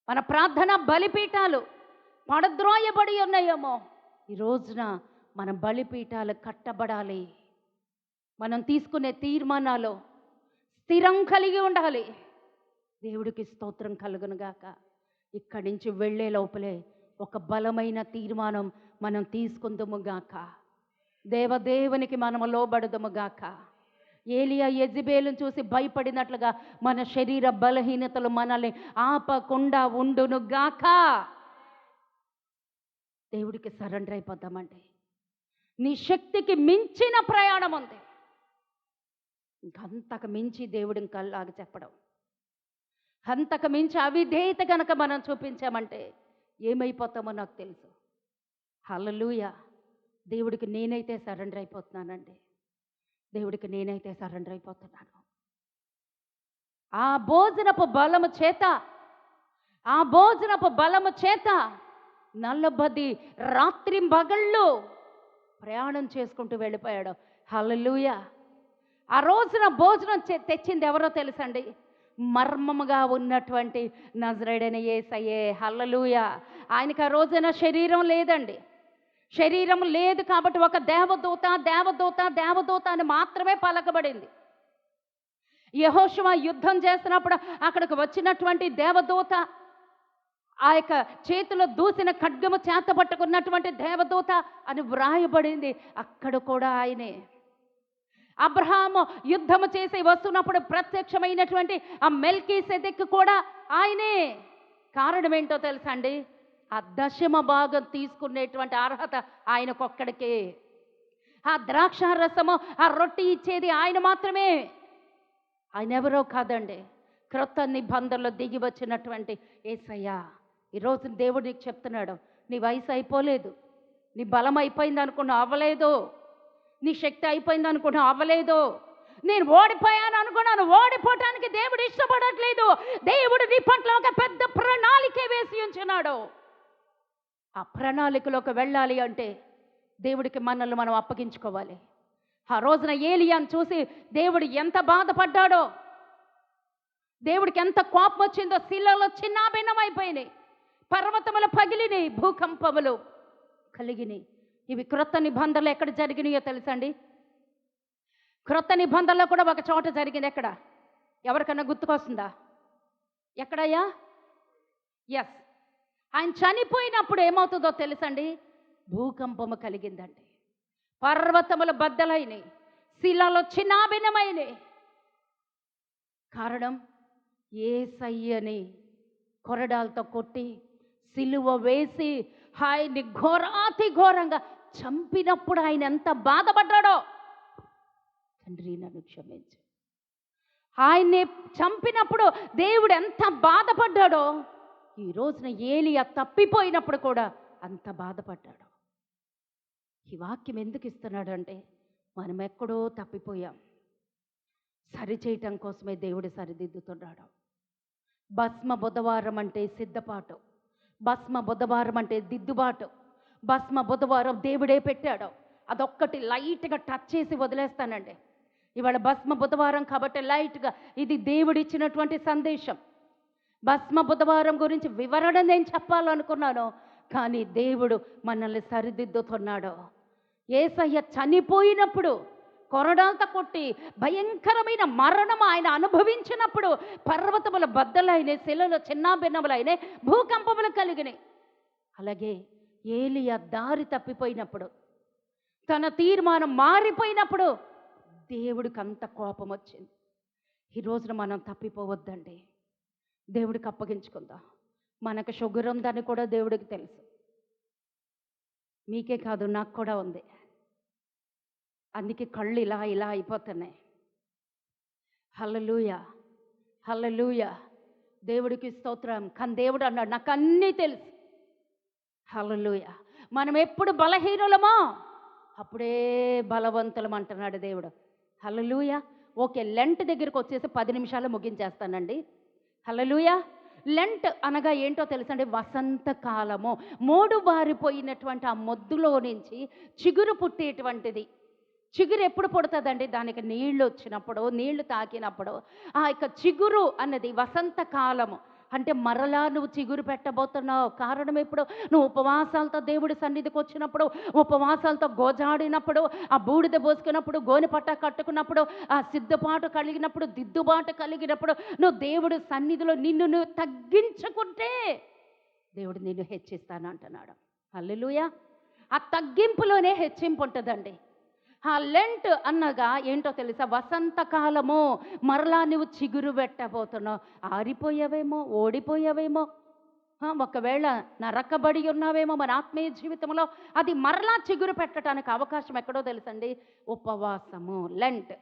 మన ప్రార్థన బలిపీఠాలు పడద్రోయబడి ఉన్నాయేమో, ఈ రోజున మన బలిపీఠాలు కట్టబడాలి. మనం తీసుకునే తీర్మానాలు స్థిరం కలిగి ఉండాలి. దేవుడికి స్తోత్రం కలుగునుగాక. ఇక్కడి నుంచి వెళ్ళే లోపలే ఒక బలమైన తీర్మానం మనం తీసుకుందుముగాక. దేవదేవునికి మనము లోబడదుముగాక. ఏలియా యెజబెలును చూసి భయపడినట్లుగా మన శరీర బలహీనతలు మనల్ని ఆపకుండా ఉండునుగాక. దేవుడికి సరెండర్ అయిపోతామండి. నీ శక్తికి మించిన ప్రయాణం ఉంది. ఇంకంతకు మించి దేవుడు ఇంకల్లాగా చెప్పడం, అంతకు మించి అవిధేయత కనుక మనం చూపించామంటే ఏమైపోతామో నాకు తెలుసు. హల్లెలూయా. దేవుడికి నేనైతే సరెండర్ అయిపోతున్నానండి. దేవుడికి నేనైతే సరెండర్ అయిపోతున్నాను. ఆ భోజనపు బలము చేత 40 రాత్రింబగళ్ళు ప్రయాణం చేసుకుంటూ వెళ్ళిపోయాడు. హల్లెలూయా. ఆ రోజున భోజనం తెచ్చింది ఎవరో తెలుసండి? మర్మముగా ఉన్నటువంటి నజరేయుడైన యేసయ్యే. హల్లెలూయా. ఆయనకి ఆ రోజున శరీరం లేదండి. శరీరం లేదు కాబట్టి ఒక దేవదూత అని మాత్రమే పలకబడింది. యెహోషువ యుద్ధం చేస్తున్నప్పుడు అక్కడికి వచ్చినటువంటి దేవదూత, ఆ యొక్క చేతిలో దూసిన ఖడ్గము చేత పట్టుకున్నటువంటి దేవదూత అని వ్రాయబడింది. అక్కడ కూడా ఆయనే. అబ్రహాము యుద్ధము చేసి వస్తున్నప్పుడు ప్రత్యక్షమైనటువంటి ఆ మెల్కీసెదెకు కూడా ఆయనే. కారణం ఏంటో తెలుసా అండి? ఆ 10వ భాగం తీసుకునేటువంటి అర్హత ఆయనకొక్కడికే. ఆ ద్రాక్ష రసము, ఆ రొట్టె ఇచ్చేది ఆయన మాత్రమే, ఆయన ఎవరో కాదండి. క్రొత్త నిబంధనలో దిగి వచ్చినటువంటి యేసయ్య. ఈరోజు దేవుడు నీకు చెప్తున్నాడు, నీ వయసు అయిపోలేదు, నీ బలం అయిపోయింది అనుకున్నా అవ్వలేదు, నీ శక్తి అయిపోయింది అనుకున్నా అవ్వలేదు, నేను ఓడిపోయాను అనుకున్నాను, ఓడిపోవటానికి దేవుడు ఇష్టపడట్లేదు. దేవుడు నీ పట్ల ఒక పెద్ద ప్రణాళిక వేసి ఉంచున్నాడు. ఆ ప్రణాళికలోకి వెళ్ళాలి అంటే దేవుడికి మనల్ని మనం అప్పగించుకోవాలి. ఆ రోజున ఏలియాను చూసి దేవుడు ఎంత బాధపడ్డాడో, దేవుడికి ఎంత కోపం వచ్చిందో. శిలలు చిన్నాభిన్నమైపోయినాయి, పర్వతములు పగిలినాయి, భూకంపములు కలిగినాయి. ఇవి క్రొత్త నిబంధనలు ఎక్కడ జరిగినాయో తెలుసండి? క్రొత్త నిబంధనలో కూడా ఒక చోట జరిగింది. ఎక్కడ? ఎవరికన్నా గుర్తుకొస్తుందా? ఎక్కడయ్యా? ఎస్, ఆయన చనిపోయినప్పుడు ఏమవుతుందో తెలుసండి? భూకంపము కలిగిందండి. పర్వతములు బద్దలైనవి, శిలలు చిన్నాభిన్నమైనవి. కారణం, యేసయ్యని కొరడాలతో కొట్టి సిలువ వేసి ఆయన్ని ఘోరాతి ఘోరంగా చంపినప్పుడు ఆయన ఎంత బాధపడ్డాడో. తండ్రి నన్ను క్షమించు. ఆయన్ని చంపినప్పుడు దేవుడు ఎంత బాధపడ్డాడో, ఈ రోజున ఏలియా తప్పిపోయినప్పుడు కూడా అంత బాధపడ్డాడు. ఈ వాక్యం ఎందుకు ఇస్తున్నాడు అంటే, మనం ఎక్కడో తప్పిపోయాం, సరిచేయటం కోసమే దేవుడు సరిదిద్దుతున్నాడు. భస్మ బుధవారం అంటే సిద్ధపాటు, భస్మ బుధవారం అంటే దిద్దుబాటు. భస్మ బుధవారం దేవుడే పెట్టాడు. అదొక్కటి లైట్గా టచ్ చేసి వదిలేస్తానండి. ఇవాళ భస్మ బుధవారం కాబట్టి లైట్గా, ఇది దేవుడిచ్చినటువంటి సందేశం. భస్మ బుధవారం గురించి వివరణ నేను చెప్పాలనుకున్నాను, కానీ దేవుడు మనల్ని సరిదిద్దుతున్నాడు. యేసయ్య చనిపోయినప్పుడు కొరడాలతో కొట్టి భయంకరమైన మరణం ఆయన అనుభవించినప్పుడు పర్వతముల బద్దలైన, శిలలు చిన్నాభిన్నములైన, భూకంపములు కలిగినాయి. అలాగే ఏలియా దారి తప్పిపోయినప్పుడు, తన తీర్మానం మారిపోయినప్పుడు దేవుడికి అంత కోపం వచ్చింది. ఈ రోజున మనం తప్పిపోవద్దండి, దేవుడికి అప్పగించుకుందాం. మనకు షుగర్ ఉందని కూడా దేవుడికి తెలుసు. మీకే కాదు, నాకు కూడా ఉంది. అందుకే కళ్ళు ఇలా ఇలా అయిపోతున్నాయి. హల్లెలూయా, హల్లెలూయా, దేవుడికి స్తోత్రం. కానీ దేవుడు అన్నాడు నాకు అన్నీ తెలుసు. హల్లెలూయా. మనం ఎప్పుడు బలహీనులమో అప్పుడే బలవంతులం అంటున్నాడు దేవుడు. హల్లెలూయా. ఓకే, లెంట్ దగ్గరికి వచ్చేసి 10 నిమిషాలు ముగించేస్తానండి. హల్లెలూయా. లెంట్ అనగా ఏంటో తెలుసండి? వసంతకాలము. మోడు బారిపోయినటువంటి ఆ మొద్దులో నుంచి చిగురు పుట్టేటువంటిది. చిగురు ఎప్పుడు పుడుతుందండి? దానికి నీళ్లు వచ్చినప్పుడు, నీళ్లు తాకినప్పుడు. ఆ యొక్క చిగురు అన్నది వసంతకాలము. అంటే మరలా నువ్వు చిగురు పెట్టబోతున్నావు. కారణం ఎప్పుడు? నువ్వు ఉపవాసాలతో దేవుడి సన్నిధికి వచ్చినప్పుడు, ఉపవాసాలతో గోజాడినప్పుడు, ఆ బూడిద పోసుకున్నప్పుడు, గోని పట్ట కట్టుకున్నప్పుడు, ఆ సిద్ధపాటు కలిగినప్పుడు, దిద్దుబాటు కలిగినప్పుడు, నువ్వు దేవుడి సన్నిధిలో నిన్ను నువ్వు తగ్గించుకుంటే దేవుడు నిన్ను హెచ్చిస్తాను అంటున్నాడు. హల్లెలూయా. ఆ తగ్గింపులోనే హెచ్చింపు ఉంటుందండి. ఆ లెంట్ అన్నగా ఏంటో తెలుసా? వసంతకాలము. మరలా నువ్వు చిగురు పెట్టబోతున్నావు. ఆరిపోయావేమో, ఓడిపోయావేమో, ఒకవేళ నరకబడి ఉన్నావేమో మన ఆత్మీయ జీవితంలో. అది మరలా చిగురు పెట్టడానికి అవకాశం ఎక్కడో తెలుసండి? ఉపవాసము, లెంట్.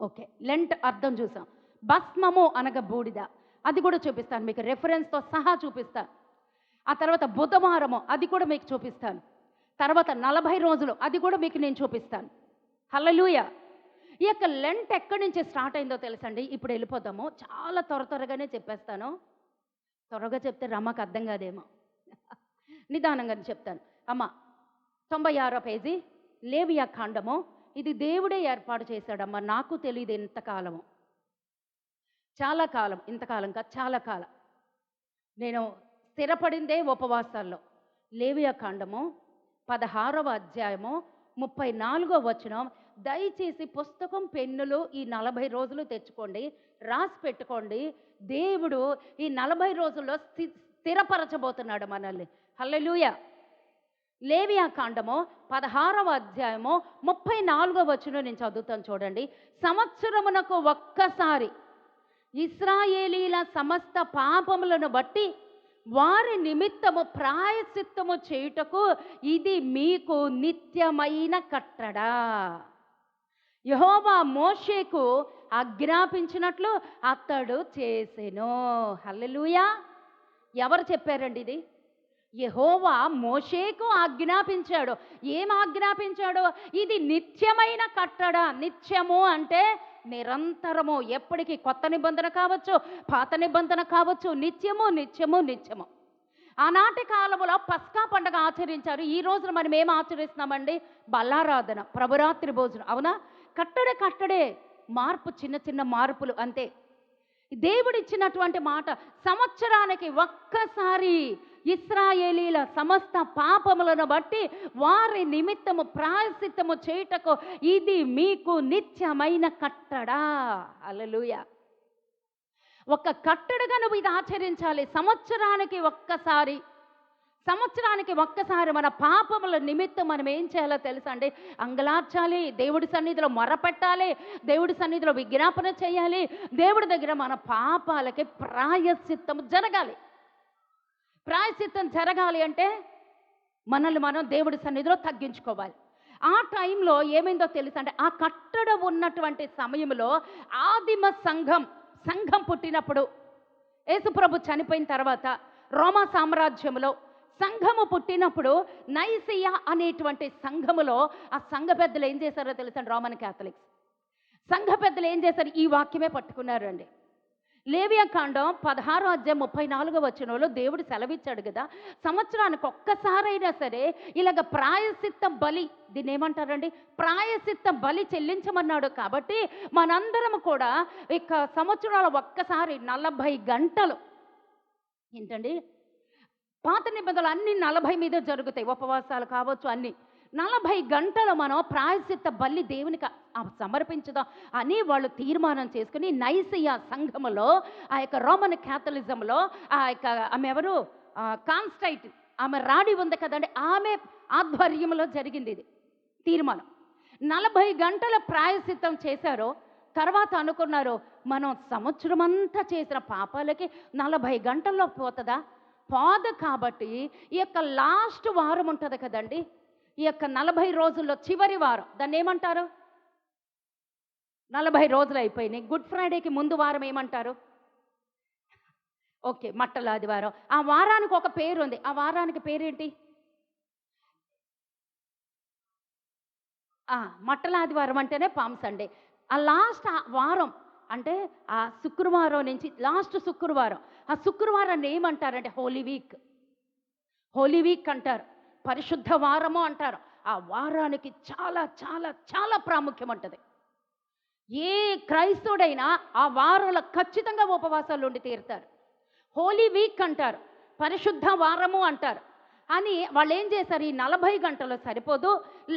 ఓకే, లెంట్ అర్థం చూసాం. భస్మము అనగా బూడిద, అది కూడా చూపిస్తాను మీకు, రెఫరెన్స్తో సహా చూపిస్తాను. ఆ తర్వాత బుధవారము, అది కూడా మీకు చూపిస్తాను. తర్వాత 40 రోజులు, అది కూడా మీకు నేను చూపిస్తాను. హల్లెలూయా. ఈ యొక్క లెంట్ ఎక్కడి నుంచి స్టార్ట్ అయిందో తెలుసండి? ఇప్పుడు వెళ్ళిపోతాము. చాలా త్వరగానే చెప్పేస్తాను. త్వరగా చెప్తే రమ్మకు అర్థం కాదేమో. నిదానంగానే చెప్తాను. అమ్మ 96వ పేజీ, లేవియా కాండము. ఇది దేవుడే ఏర్పాటు చేశాడమ్మా. నాకు తెలియదు ఎంతకాలము, చాలా కాలం. ఇంతకాలం కాదు, చాలా కాలం. నేను స్థిరపడిందే ఉపవాసాల్లో. లేవియా కాండము 16వ అధ్యాయము 34వ వచనం. దయచేసి పుస్తకం, పెన్నులు ఈ 40 రోజులు తెచ్చుకోండి, రాసి పెట్టుకోండి. దేవుడు ఈ 40 రోజుల్లో స్థిరపరచబోతున్నాడు మనల్ని. హల్లెలూయా. లేవియా కాండము 16వ అధ్యాయము 34వ వచనం నేను చదువుతాను చూడండి. సంవత్సరమునకు ఒక్కసారి ఇశ్రాయేలీల సమస్త పాపములను బట్టి వారి నిమిత్తము ప్రాయశ్చిత్తము చేయుటకు ఇది మీకు నిత్యమైన కట్టడా. యెహోవా మోషేకు ఆజ్ఞాపించినట్లు అతడు చేసెను. హల్లెలూయా. ఎవరు చెప్పారండి ఇది? యెహోవా మోషేకు ఆజ్ఞాపించాడు. ఏం ఆజ్ఞాపించాడు? ఇది నిత్యమైన కట్టడ. నిత్యము అంటే నిరంతరము, ఎప్పటికీ. కొత్త నిబంధన కావచ్చు, పాత నిబంధన కావచ్చు, నిత్యము నిత్యము నిత్యము. ఆనాటి కాలంలో పస్కా పండుగ ఆచరించారు. ఈ రోజున మనం ఏం ఆచరిస్తున్నామండి? బల్లారాధన, ప్రభురాత్రి భోజనం. అవునా? కట్టడే, మార్పు, చిన్న చిన్న మార్పులు అంతే. దేవుడిచ్చినటువంటి మాట, సంవత్సరానికి ఒక్కసారి ఇశ్రాయేలీల సమస్త పాపములను బట్టి వారి నిమిత్తము ప్రాయశ్చిత్తము చేయుటకు ఇది మీకు నిత్యమైన కట్టడా. హల్లెలూయా. ఒక కట్టడగా నువ్వు ఇది ఆచరించాలి. సంవత్సరానికి ఒక్కసారి మన పాపముల నిమిత్తం మనం ఏం చేయాలో తెలుసా అండి? అంగలార్చాలి, దేవుడి సన్నిధిలో మొరపెట్టాలి, దేవుడి సన్నిధిలో విజ్ఞాపన చేయాలి. దేవుడి దగ్గర మన పాపాలకి ప్రాయశ్చిత్తం జరగాలి. ప్రాయశ్చిత్తం జరగాలి అంటే మనల్ని మనం దేవుడి సన్నిధిలో తగ్గించుకోవాలి. ఆ టైంలో ఏమైందో తెలుసా అంటే, ఆ కట్టడ ఉన్నటువంటి సమయంలో ఆదిమ సంఘం పుట్టినప్పుడు, యేసుప్రభు చనిపోయిన తర్వాత రోమా సామ్రాజ్యంలో సంఘము పుట్టినప్పుడు, నైసియా అనేటువంటి సంఘములో ఆ సంఘ పెద్దలు ఏం చేశారో తెలుసా? రోమన్ క్యాథలిక్స్ సంఘ పెద్దలు ఏం చేశారు? ఈ వాక్యమే పట్టుకున్నారండి. లేవియా కాండం 16వ అధ్యాయం 34వ వచనంలో దేవుడు సెలవిచ్చాడు కదా, సంవత్సరానికి ఒక్కసారైనా సరే ఇలాగ ప్రాయశ్చిత్త బలి, దీన్ని ఏమంటారండి? ప్రాయశ్చిత్త బలి చెల్లించమన్నాడు. కాబట్టి మనందరం కూడా ఇక సంవత్సరాల ఒక్కసారి 40 గంటలు ఏంటండి, పాత నిబంధనలు అన్ని 40 మీద జరుగుతాయి. ఉపవాసాలు కావచ్చు, అన్ని 40 గంటలు మనం ప్రాయశ్చిత్త బలి దేవునికి సమర్పించుదాం అని వాళ్ళు తీర్మానం చేసుకుని నైసియా సంఘములో, ఆ యొక్క రోమన్ క్యాథలిజంలో, ఆ యొక్క ఆమె ఎవరు, కాన్స్టైట్, ఆమె రాణి ఉంది కదండి, ఆమె ఆధ్వర్యంలో జరిగింది ఇది తీర్మానం. 40 గంటల ప్రాయశ్చిత్తం చేశారు. తర్వాత అనుకున్నారు, మనం సంవత్సరం అంతా చేసిన పాపాలకి 40 గంటల్లో పోతుందా? పోదు. కాబట్టి ఈ యొక్క లాస్ట్ వారం ఉంటుంది కదండి, ఈ యొక్క 40 రోజుల్లో చివరి వారం దాన్ని ఏమంటారు? 40 రోజులు అయిపోయినాయి. గుడ్ ఫ్రైడేకి ముందు వారం ఏమంటారు? ఓకే, మట్టల ఆదివారం. ఆ వారానికి ఒక పేరు ఉంది. ఆ వారానికి పేరేంటి? మట్టల ఆదివారం అంటేనే పామ్ సండే. ఆ లాస్ట్ వారం అంటే ఆ శుక్రవారం నుంచి లాస్ట్ శుక్రవారం, ఆ శుక్రవారాన్ని ఏమంటారంటే హోలీ వీక్. హోలీ వీక్ అంటారు, పరిశుద్ధ వారము అంటారు. ఆ వారానికి చాలా చాలా చాలా ప్రాముఖ్యం ఉంటుంది. ఏ క్రైస్తవుడైనా ఆ వారంలో ఖచ్చితంగా ఉపవాసాలు ఉండి తీరుతారు. హోలీ వీక్ అంటారు, పరిశుద్ధ వారము అంటారు. అని వాళ్ళు ఏం చేశారు, ఈ 40 గంటలు సరిపోదు,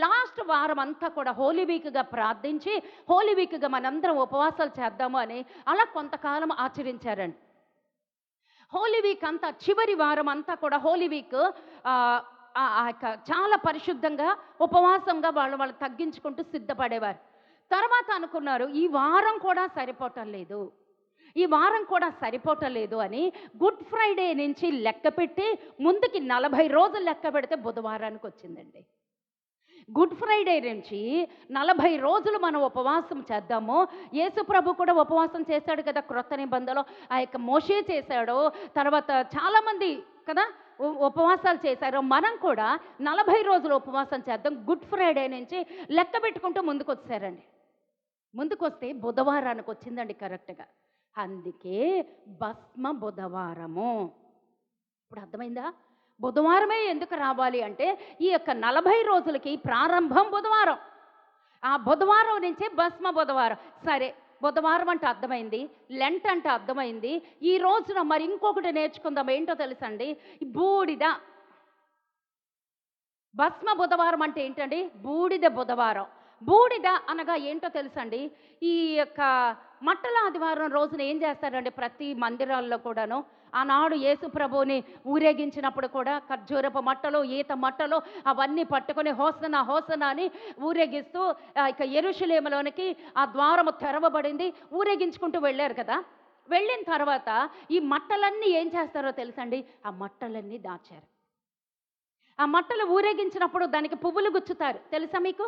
లాస్ట్ వారం అంతా కూడా హోలీ వీక్గా ప్రార్థించి హోలీ వీక్గా మనందరం ఉపవాసాలు చేద్దాము అని అలా కొంతకాలం ఆచరించారండి. హోలీ వీక్ అంతా చివరి వారం అంతా కూడా హోలీ వీక్ చాలా పరిశుద్ధంగా ఉపవాసంగా వాళ్ళు తగ్గించుకుంటూ సిద్ధపడేవారు. తర్వాత అనుకున్నారు ఈ వారం కూడా సరిపోవటం లేదు, ఈ వారం కూడా సరిపోవటం లేదు అని గుడ్ ఫ్రైడే నుంచి లెక్క పెట్టి ముందుకి 40 రోజులు లెక్క పెడితే బుధవారానికి వచ్చిందండి. గుడ్ ఫ్రైడే నుంచి 40 రోజులు మనం ఉపవాసం చేద్దాము. యేసు ప్రభు కూడా ఉపవాసం చేశాడు కదా క్రొత్త నిబంధనలో. ఆ యొక్క మోషే చేశాడు, తర్వాత చాలామంది కదా ఉపవాసాలు చేశారు. మనం కూడా 40 రోజులు ఉపవాసం చేద్దాం. గుడ్ ఫ్రైడే నుంచి లెక్క పెట్టుకుంటూ ముందుకు వచ్చారండి. ముందుకొస్తే బుధవారానికి వచ్చిందండి కరెక్ట్గా. అందుకే భస్మ బుధవారము. ఇప్పుడు అర్థమైందా? బుధవారమే ఎందుకు రావాలి అంటే ఈ యొక్క 40 రోజులకి ప్రారంభం బుధవారం. ఆ బుధవారం నుంచే భస్మ బుధవారం. సరే, బుధవారం అంటే అర్థమైంది, లెంట్ అంటే అర్థమైంది. ఈ రోజున మరి ఇంకొకటి నేర్చుకుందాం. ఏంటో తెలుసండి? బూడిద. భస్మ బుధవారం అంటే ఏంటండి? బూడిద బుధవారం. బూడిద అనగా ఏంటో తెలుసండి? ఈ యొక్క మట్టల ఆదివారం రోజున ఏం చేస్తారండి ప్రతి మందిరాల్లో కూడాను? ఆనాడు యేసు ప్రభువుని ఊరేగించినప్పుడు కూడా ఖర్జూరపు మట్టలు, ఈత మట్టలు అవన్నీ పట్టుకొని హోసనా హోసనా అని ఊరేగిస్తూ ఇక యెరూషలేములోనికి ఆ ద్వారము తెరవబడింది, ఊరేగించుకుంటూ వెళ్ళారు కదా. వెళ్ళిన తర్వాత ఈ మట్టలన్నీ ఏం చేస్తారో తెలుసండి? ఆ మట్టలన్నీ దాచారు. ఆ మట్టలు ఊరేగించినప్పుడు దానికి పువ్వులు గుచ్చుతారు, తెలుసా మీకు?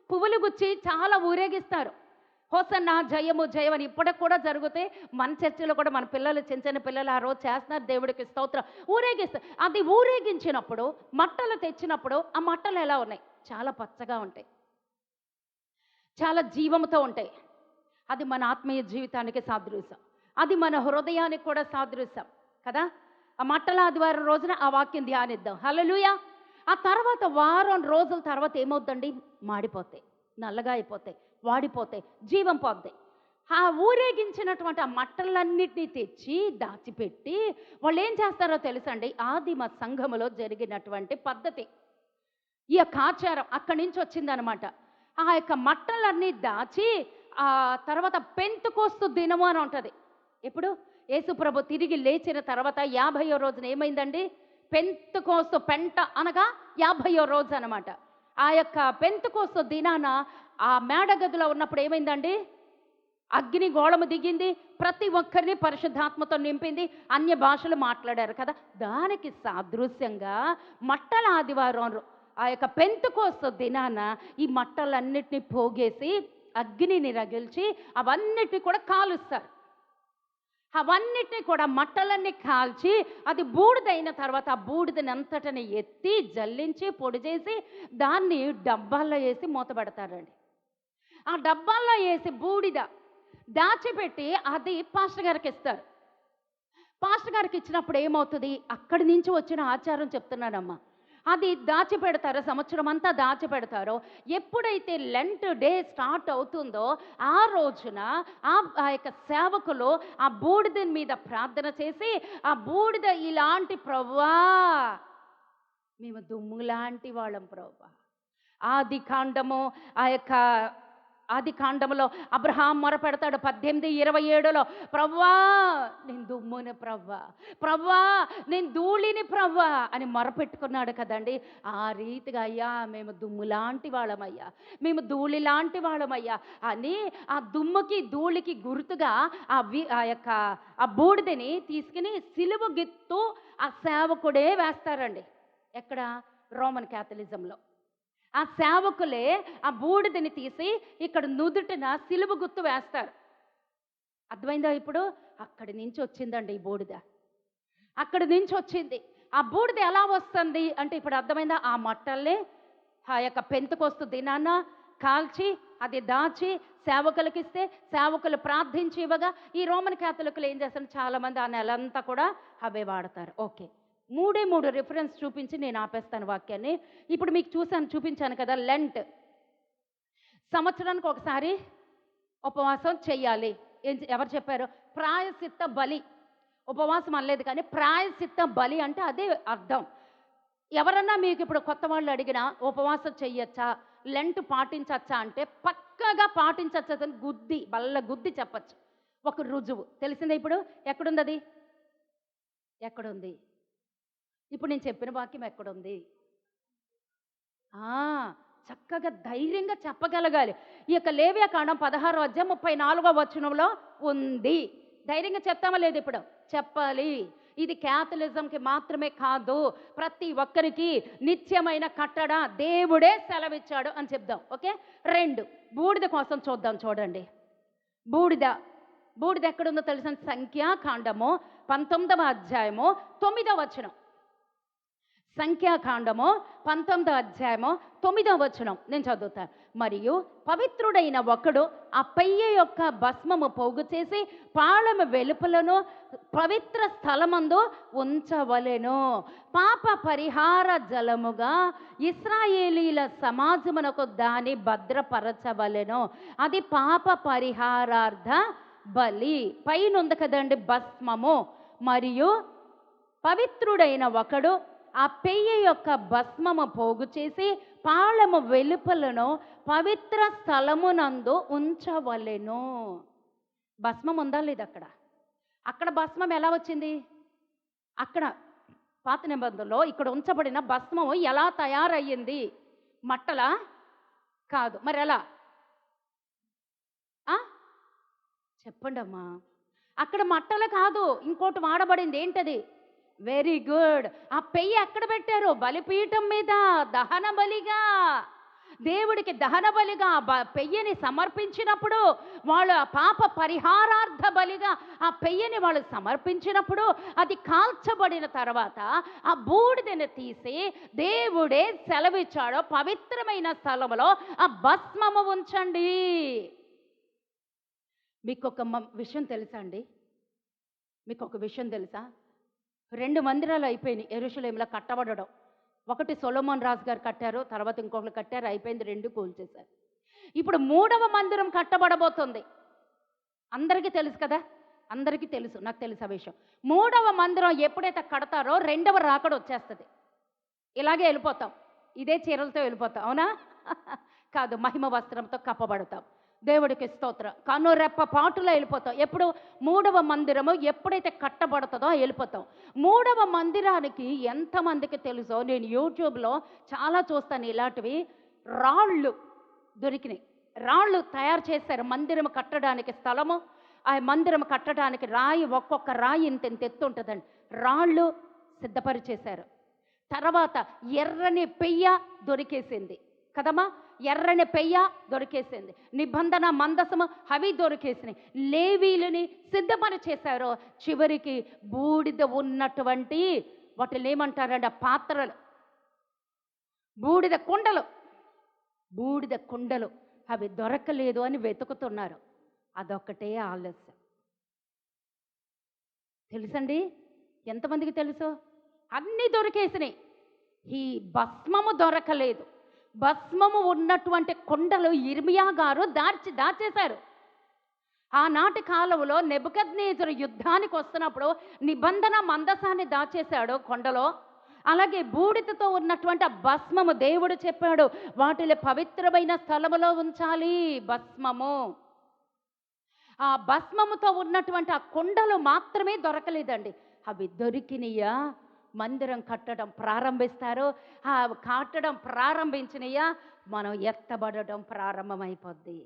పువ్వులు గుచ్చి చాలా ఊరేగిస్తారు. హోసన్న జయము జయం అని ఇప్పటికి కూడా జరుగుతాయి. మన చర్చిలో కూడా మన పిల్లలు, చిన్న చిన్న పిల్లలు ఆ రోజు చేస్తున్నారు, దేవుడికి స్తోత్రం, ఊరేగిస్తారు. అది ఊరేగించినప్పుడు మట్టలు తెచ్చినప్పుడు ఆ మట్టలు ఎలా ఉన్నాయి? చాలా పచ్చగా ఉంటాయి, చాలా జీవంతో ఉంటాయి. అది మన ఆత్మీయ జీవితానికి సాదృశ్యం, అది మన హృదయానికి కూడా సాదృశ్యం కదా. ఆ మట్టల ఆదివారం రోజున ఆ వాక్యం ధ్యానిద్దాం. హల్లెలూయా. ఆ తర్వాత వారం రోజుల తర్వాత ఏమవుద్దండి? మాడిపోతాయి, నల్లగా అయిపోతాయి, వాడిపోతాయి, జీవం పోతాయి. ఆ ఊరేగించినటువంటి ఆ మట్టలన్నిటినీ తెచ్చి దాచిపెట్టి వాళ్ళు ఏం చేస్తారో తెలుసండి? ఆదిమ సంఘములో జరిగినటువంటి పద్ధతి, ఈ యొక్క ఆచారం అక్కడి నుంచి వచ్చిందనమాట. ఆ యొక్క మట్టలన్నీ దాచి ఆ తర్వాత పెంతుకోస్తు దినము అని ఉంటుంది. ఎప్పుడు? యేసుప్రభు తిరిగి లేచిన తర్వాత 50వ రోజున ఏమైందండి? పెంతుకోస్తు, పెంట అనగా 50వ రోజు అనమాట. ఆ యొక్క పెంతుకోస్తు దినాన ఆ మేడగదిలో ఉన్నప్పుడు ఏమైందండి? అగ్ని గోళము దిగింది, ప్రతి ఒక్కరిని పరిశుద్ధాత్మతో నింపింది, అన్య భాషలు మాట్లాడారు కదా. దానికి సాదృశ్యంగా మట్టల ఆదివారం ఆ యొక్క పెంతుకోస్తు దినాన ఈ మట్టలన్నిటినీ పోగేసి అగ్నిని రగిల్చి అవన్నిటిని కూడా కాలుస్తారు. అవన్నిటినీ కూడా మట్టలన్నీ కాల్చి అది బూడిదైన తర్వాత ఆ బూడిదని అంతటని ఎత్తి జల్లించి పొడి చేసి దాన్ని డబ్బాల్లో వేసి మూతపెడతారండి. ఆ డబ్బాల్లో వేసి బూడిద దాచిపెట్టి అది పాస్టర్ గారికి ఇస్తారు. పాస్టర్ గారికి ఇచ్చినప్పుడు ఏమవుతుంది? అక్కడి నుంచి వచ్చిన ఆచారం చెప్తున్నానమ్మా. అది దాచిపెడతారు, సంవత్సరం అంతా దాచిపెడతారు. ఎప్పుడైతే లెంట్ డే స్టార్ట్ అవుతుందో ఆ రోజున ఆ యొక్క సేవకులు ఆ బూడిద మీద ప్రార్థన చేసి, ఆ బూడిద ఇలాంటి ప్రభువా, మేము దుమ్ము లాంటి వాళ్ళం ప్రభువా. ఆది కాండము ఆ యొక్క ఆది కాండములో అబ్రహాం మొరపెడతాడు 18:27లో, ప్రవ్వా నేను దుమ్ముని ప్రవ్వా, ప్రవ్వా నేను ధూళిని ప్రవ్వా అని మొరపెట్టుకున్నాడు కదండి. ఆ రీతిగా అయ్యా మేము దుమ్ము లాంటి వాళ్ళమయ్యా, మేము ధూళి లాంటి వాళ్ళమయ్యా అని ఆ దుమ్ముకి ధూళికి గుర్తుగా ఆ యొక్క ఆ బూడిదని తీసుకుని సిలువ గిత్తు ఆ సేవకుడే వేస్తారండి. ఎక్కడ? రోమన్ క్యాథలిజంలో. ఆ సేవకులే ఆ బూడిదని తీసి ఇక్కడ నుదుటిన సిలువ గుర్తు వేస్తారు. అర్థమైందా ఇప్పుడు? అక్కడి నుంచి వచ్చిందండి ఈ బూడిద. అక్కడి నుంచి వచ్చింది. ఆ బూడిద ఎలా వస్తుంది అంటే ఇప్పుడు అర్థమైందా? ఆ మట్టల్ని ఆ యొక్క పెంతెకొస్తు దినాన కాల్చి అది దాచి సేవకులకి ఇస్తే సేవకులు ప్రార్థించి ఇవ్వగా ఈ రోమన్ క్యాథలికులు ఏం చేస్తారు, చాలామంది ఆ నెలంతా కూడా అవే వాడతారు. ఓకే, మూడు రిఫరెన్స్ చూపించి నేను ఆపేస్తాను వాక్యాన్ని. ఇప్పుడు మీకు చూపించాను కదా, లెంట్ సంవత్సరానికి ఒకసారి ఉపవాసం చెయ్యాలి. ఎవరు చెప్పారు? ప్రాయశ్చిత్త బలి. ఉపవాసం అనలేదు కానీ ప్రాయశ్చిత్త బలి అంటే అదే అర్థం. ఎవరన్నా మీకు ఇప్పుడు కొత్త వాళ్ళు అడిగినా ఉపవాసం చెయ్యొచ్చా, లెంట్ పాటించచ్చా అంటే పక్కగా పాటించచ్చని బల్ల గుద్ది చెప్పచ్చు. ఒక రుజువు తెలిసిందే. ఇప్పుడు ఎక్కడుంది అది? ఎక్కడుంది? ఇప్పుడు నేను చెప్పిన వాక్యం ఎక్కడుంది? చక్కగా ధైర్యంగా చెప్పగలగాలి. ఈ యొక్క లేవ్యకాండం 16:34 ఉంది. ధైర్యంగా చెప్తామా లేదు? ఇప్పుడు చెప్పాలి. ఇది క్యాథలిజంకి మాత్రమే కాదు, ప్రతి ఒక్కరికి నిత్యమైన కట్టడ దేవుడే సెలవిచ్చాడు అని చెప్దాం. ఓకే, 2 బూడిద కోసం చూద్దాం. చూడండి, బూడిద ఎక్కడుందో తెలిసిన సంఖ్యాకాండము 19వ అధ్యాయము 9వ వచనం. సంఖ్యాకాండము 19వ అధ్యాయము 9వ వచనం నేను చదువుతాను. మరియు పవిత్రుడైన ఒకడు ఆ పెయ్య యొక్క భస్మము పోగు చేసి పాళెము వెలుపలను పవిత్ర స్థలమందు ఉంచవలెను. పాప పరిహార జలముగా ఇశ్రాయేలీల సమాజమునకు దాని భద్రపరచవలెను. అది పాప పరిహారార్థ బలి. పైన ఉంది కదండి భస్మము. మరియు పవిత్రుడైన ఒకడు ఆ పెయ్య యొక్క భస్మము పోగు చేసి పాళెము వెలుపలను పవిత్ర స్థలమునందు ఉంచవలెను. భస్మం ఉందా లేదు? అక్కడ భస్మం ఎలా వచ్చింది? అక్కడ పాత నిబంధనలో ఇక్కడ ఉంచబడిన భస్మము ఎలా తయారయ్యింది? మట్టలా? కాదు. మరి ఎలా? చెప్పండి అమ్మా. అక్కడ మట్టలు కాదు, ఇంకోటి వాడబడింది. ఏంటది? Very good. ఆ పెయ్యి ఎక్కడ పెట్టారు? బలిపీఠం మీద దహన బలిగా. దేవుడికి దహన బలిగా పెయ్యని సమర్పించినప్పుడు, వాళ్ళు పాప పరిహారార్థ బలిగా ఆ పెయ్యని వాళ్ళు సమర్పించినప్పుడు, అది కాల్చబడిన తర్వాత ఆ బూడిదని తీసి దేవుడే సెలవిచ్చాడో పవిత్రమైన స్థలంలో ఆ భస్మము ఉంచండి. మీకు ఒక విషయం తెలుసా అండి? మీకు ఒక విషయం తెలుసా? 2 మందిరాలు అయిపోయినాయి యెరూషలేములో కట్టబడడం. ఒకటి సొలొమోన్ రాజు గారు కట్టారు, తర్వాత ఇంకొకరు కట్టారు, అయిపోయింది. 2 కూల్చేశారు. ఇప్పుడు 3వ మందిరం కట్టబడబోతుంది. అందరికీ తెలుసు కదా? అందరికీ తెలుసు, నాకు తెలుసు ఆ విషయం. 3వ మందిరం ఎప్పుడైతే కడతారో 2వ రాకడ వచ్చేస్తుంది. ఇలాగే వెళ్ళిపోతాం, ఇదే చీరలతో వెళ్ళిపోతాం. అవునా? కాదు, మహిమ వస్త్రంతో కప్పబడతాం. దేవుడికి స్తోత్రం. కనురెప్ప పాటులో వెళ్ళిపోతాం. ఎప్పుడు? 3వ మందిరము ఎప్పుడైతే కట్టబడుతుందో వెళ్ళిపోతాం. 3వ మందిరానికి ఎంతమందికి తెలుసో, నేను యూట్యూబ్లో చాలా చూస్తాను ఇలాంటివి. రాళ్ళు దొరికినాయి. రాళ్ళు తయారు చేశారు మందిరం కట్టడానికి. స్థలము, ఆ మందిరం కట్టడానికి రాయి, ఒక్కొక్క రాయి ఇంత ఎత్తు ఉంటుందండి. రాళ్ళు సిద్ధపరిచేశారు. తర్వాత ఎర్రని పెయ్య దొరికేసింది కదమ్మా. ఎర్రని పెయ్య దొరికేసింది. నిబంధన మందసము అవి దొరికేసినాయి. లేవీలని సిద్ధపరిచేశారు. చివరికి బూడిద ఉన్నటువంటి వాటిని ఏమంటారంటే పాత్రలు, బూడిద కుండలు అవి దొరకలేదు అని వెతుకుతున్నారు. అదొక్కటే ఆలస్యం. తెలుసండి? ఎంతమందికి తెలుసు? అన్నీ దొరికేసినాయి, ఈ భస్మము దొరకలేదు. భస్మము ఉన్నటువంటి కొండలు ఇర్మియా గారు దాచేశారు. ఆనాటి కాలంలో నెబుకద్నెజరు యుద్ధానికి వస్తున్నప్పుడు నిబంధన మందసాన్ని దాచేశాడు కొండలో. అలాగే బూడిదతో ఉన్నటువంటి ఆ భస్మము దేవుడు చెప్పాడు, వాటిలో పవిత్రమైన స్థలములో ఉంచాలి భస్మము. ఆ భస్మముతో ఉన్నటువంటి ఆ కొండలు మాత్రమే దొరకలేదండి. అవి దొరికినయా మందిరం కట్టడం ప్రారంభిస్తారు. ఆ కట్టడం ప్రారంభించినయా మనం ఎత్తబడడం ప్రారంభమైపోద్ది.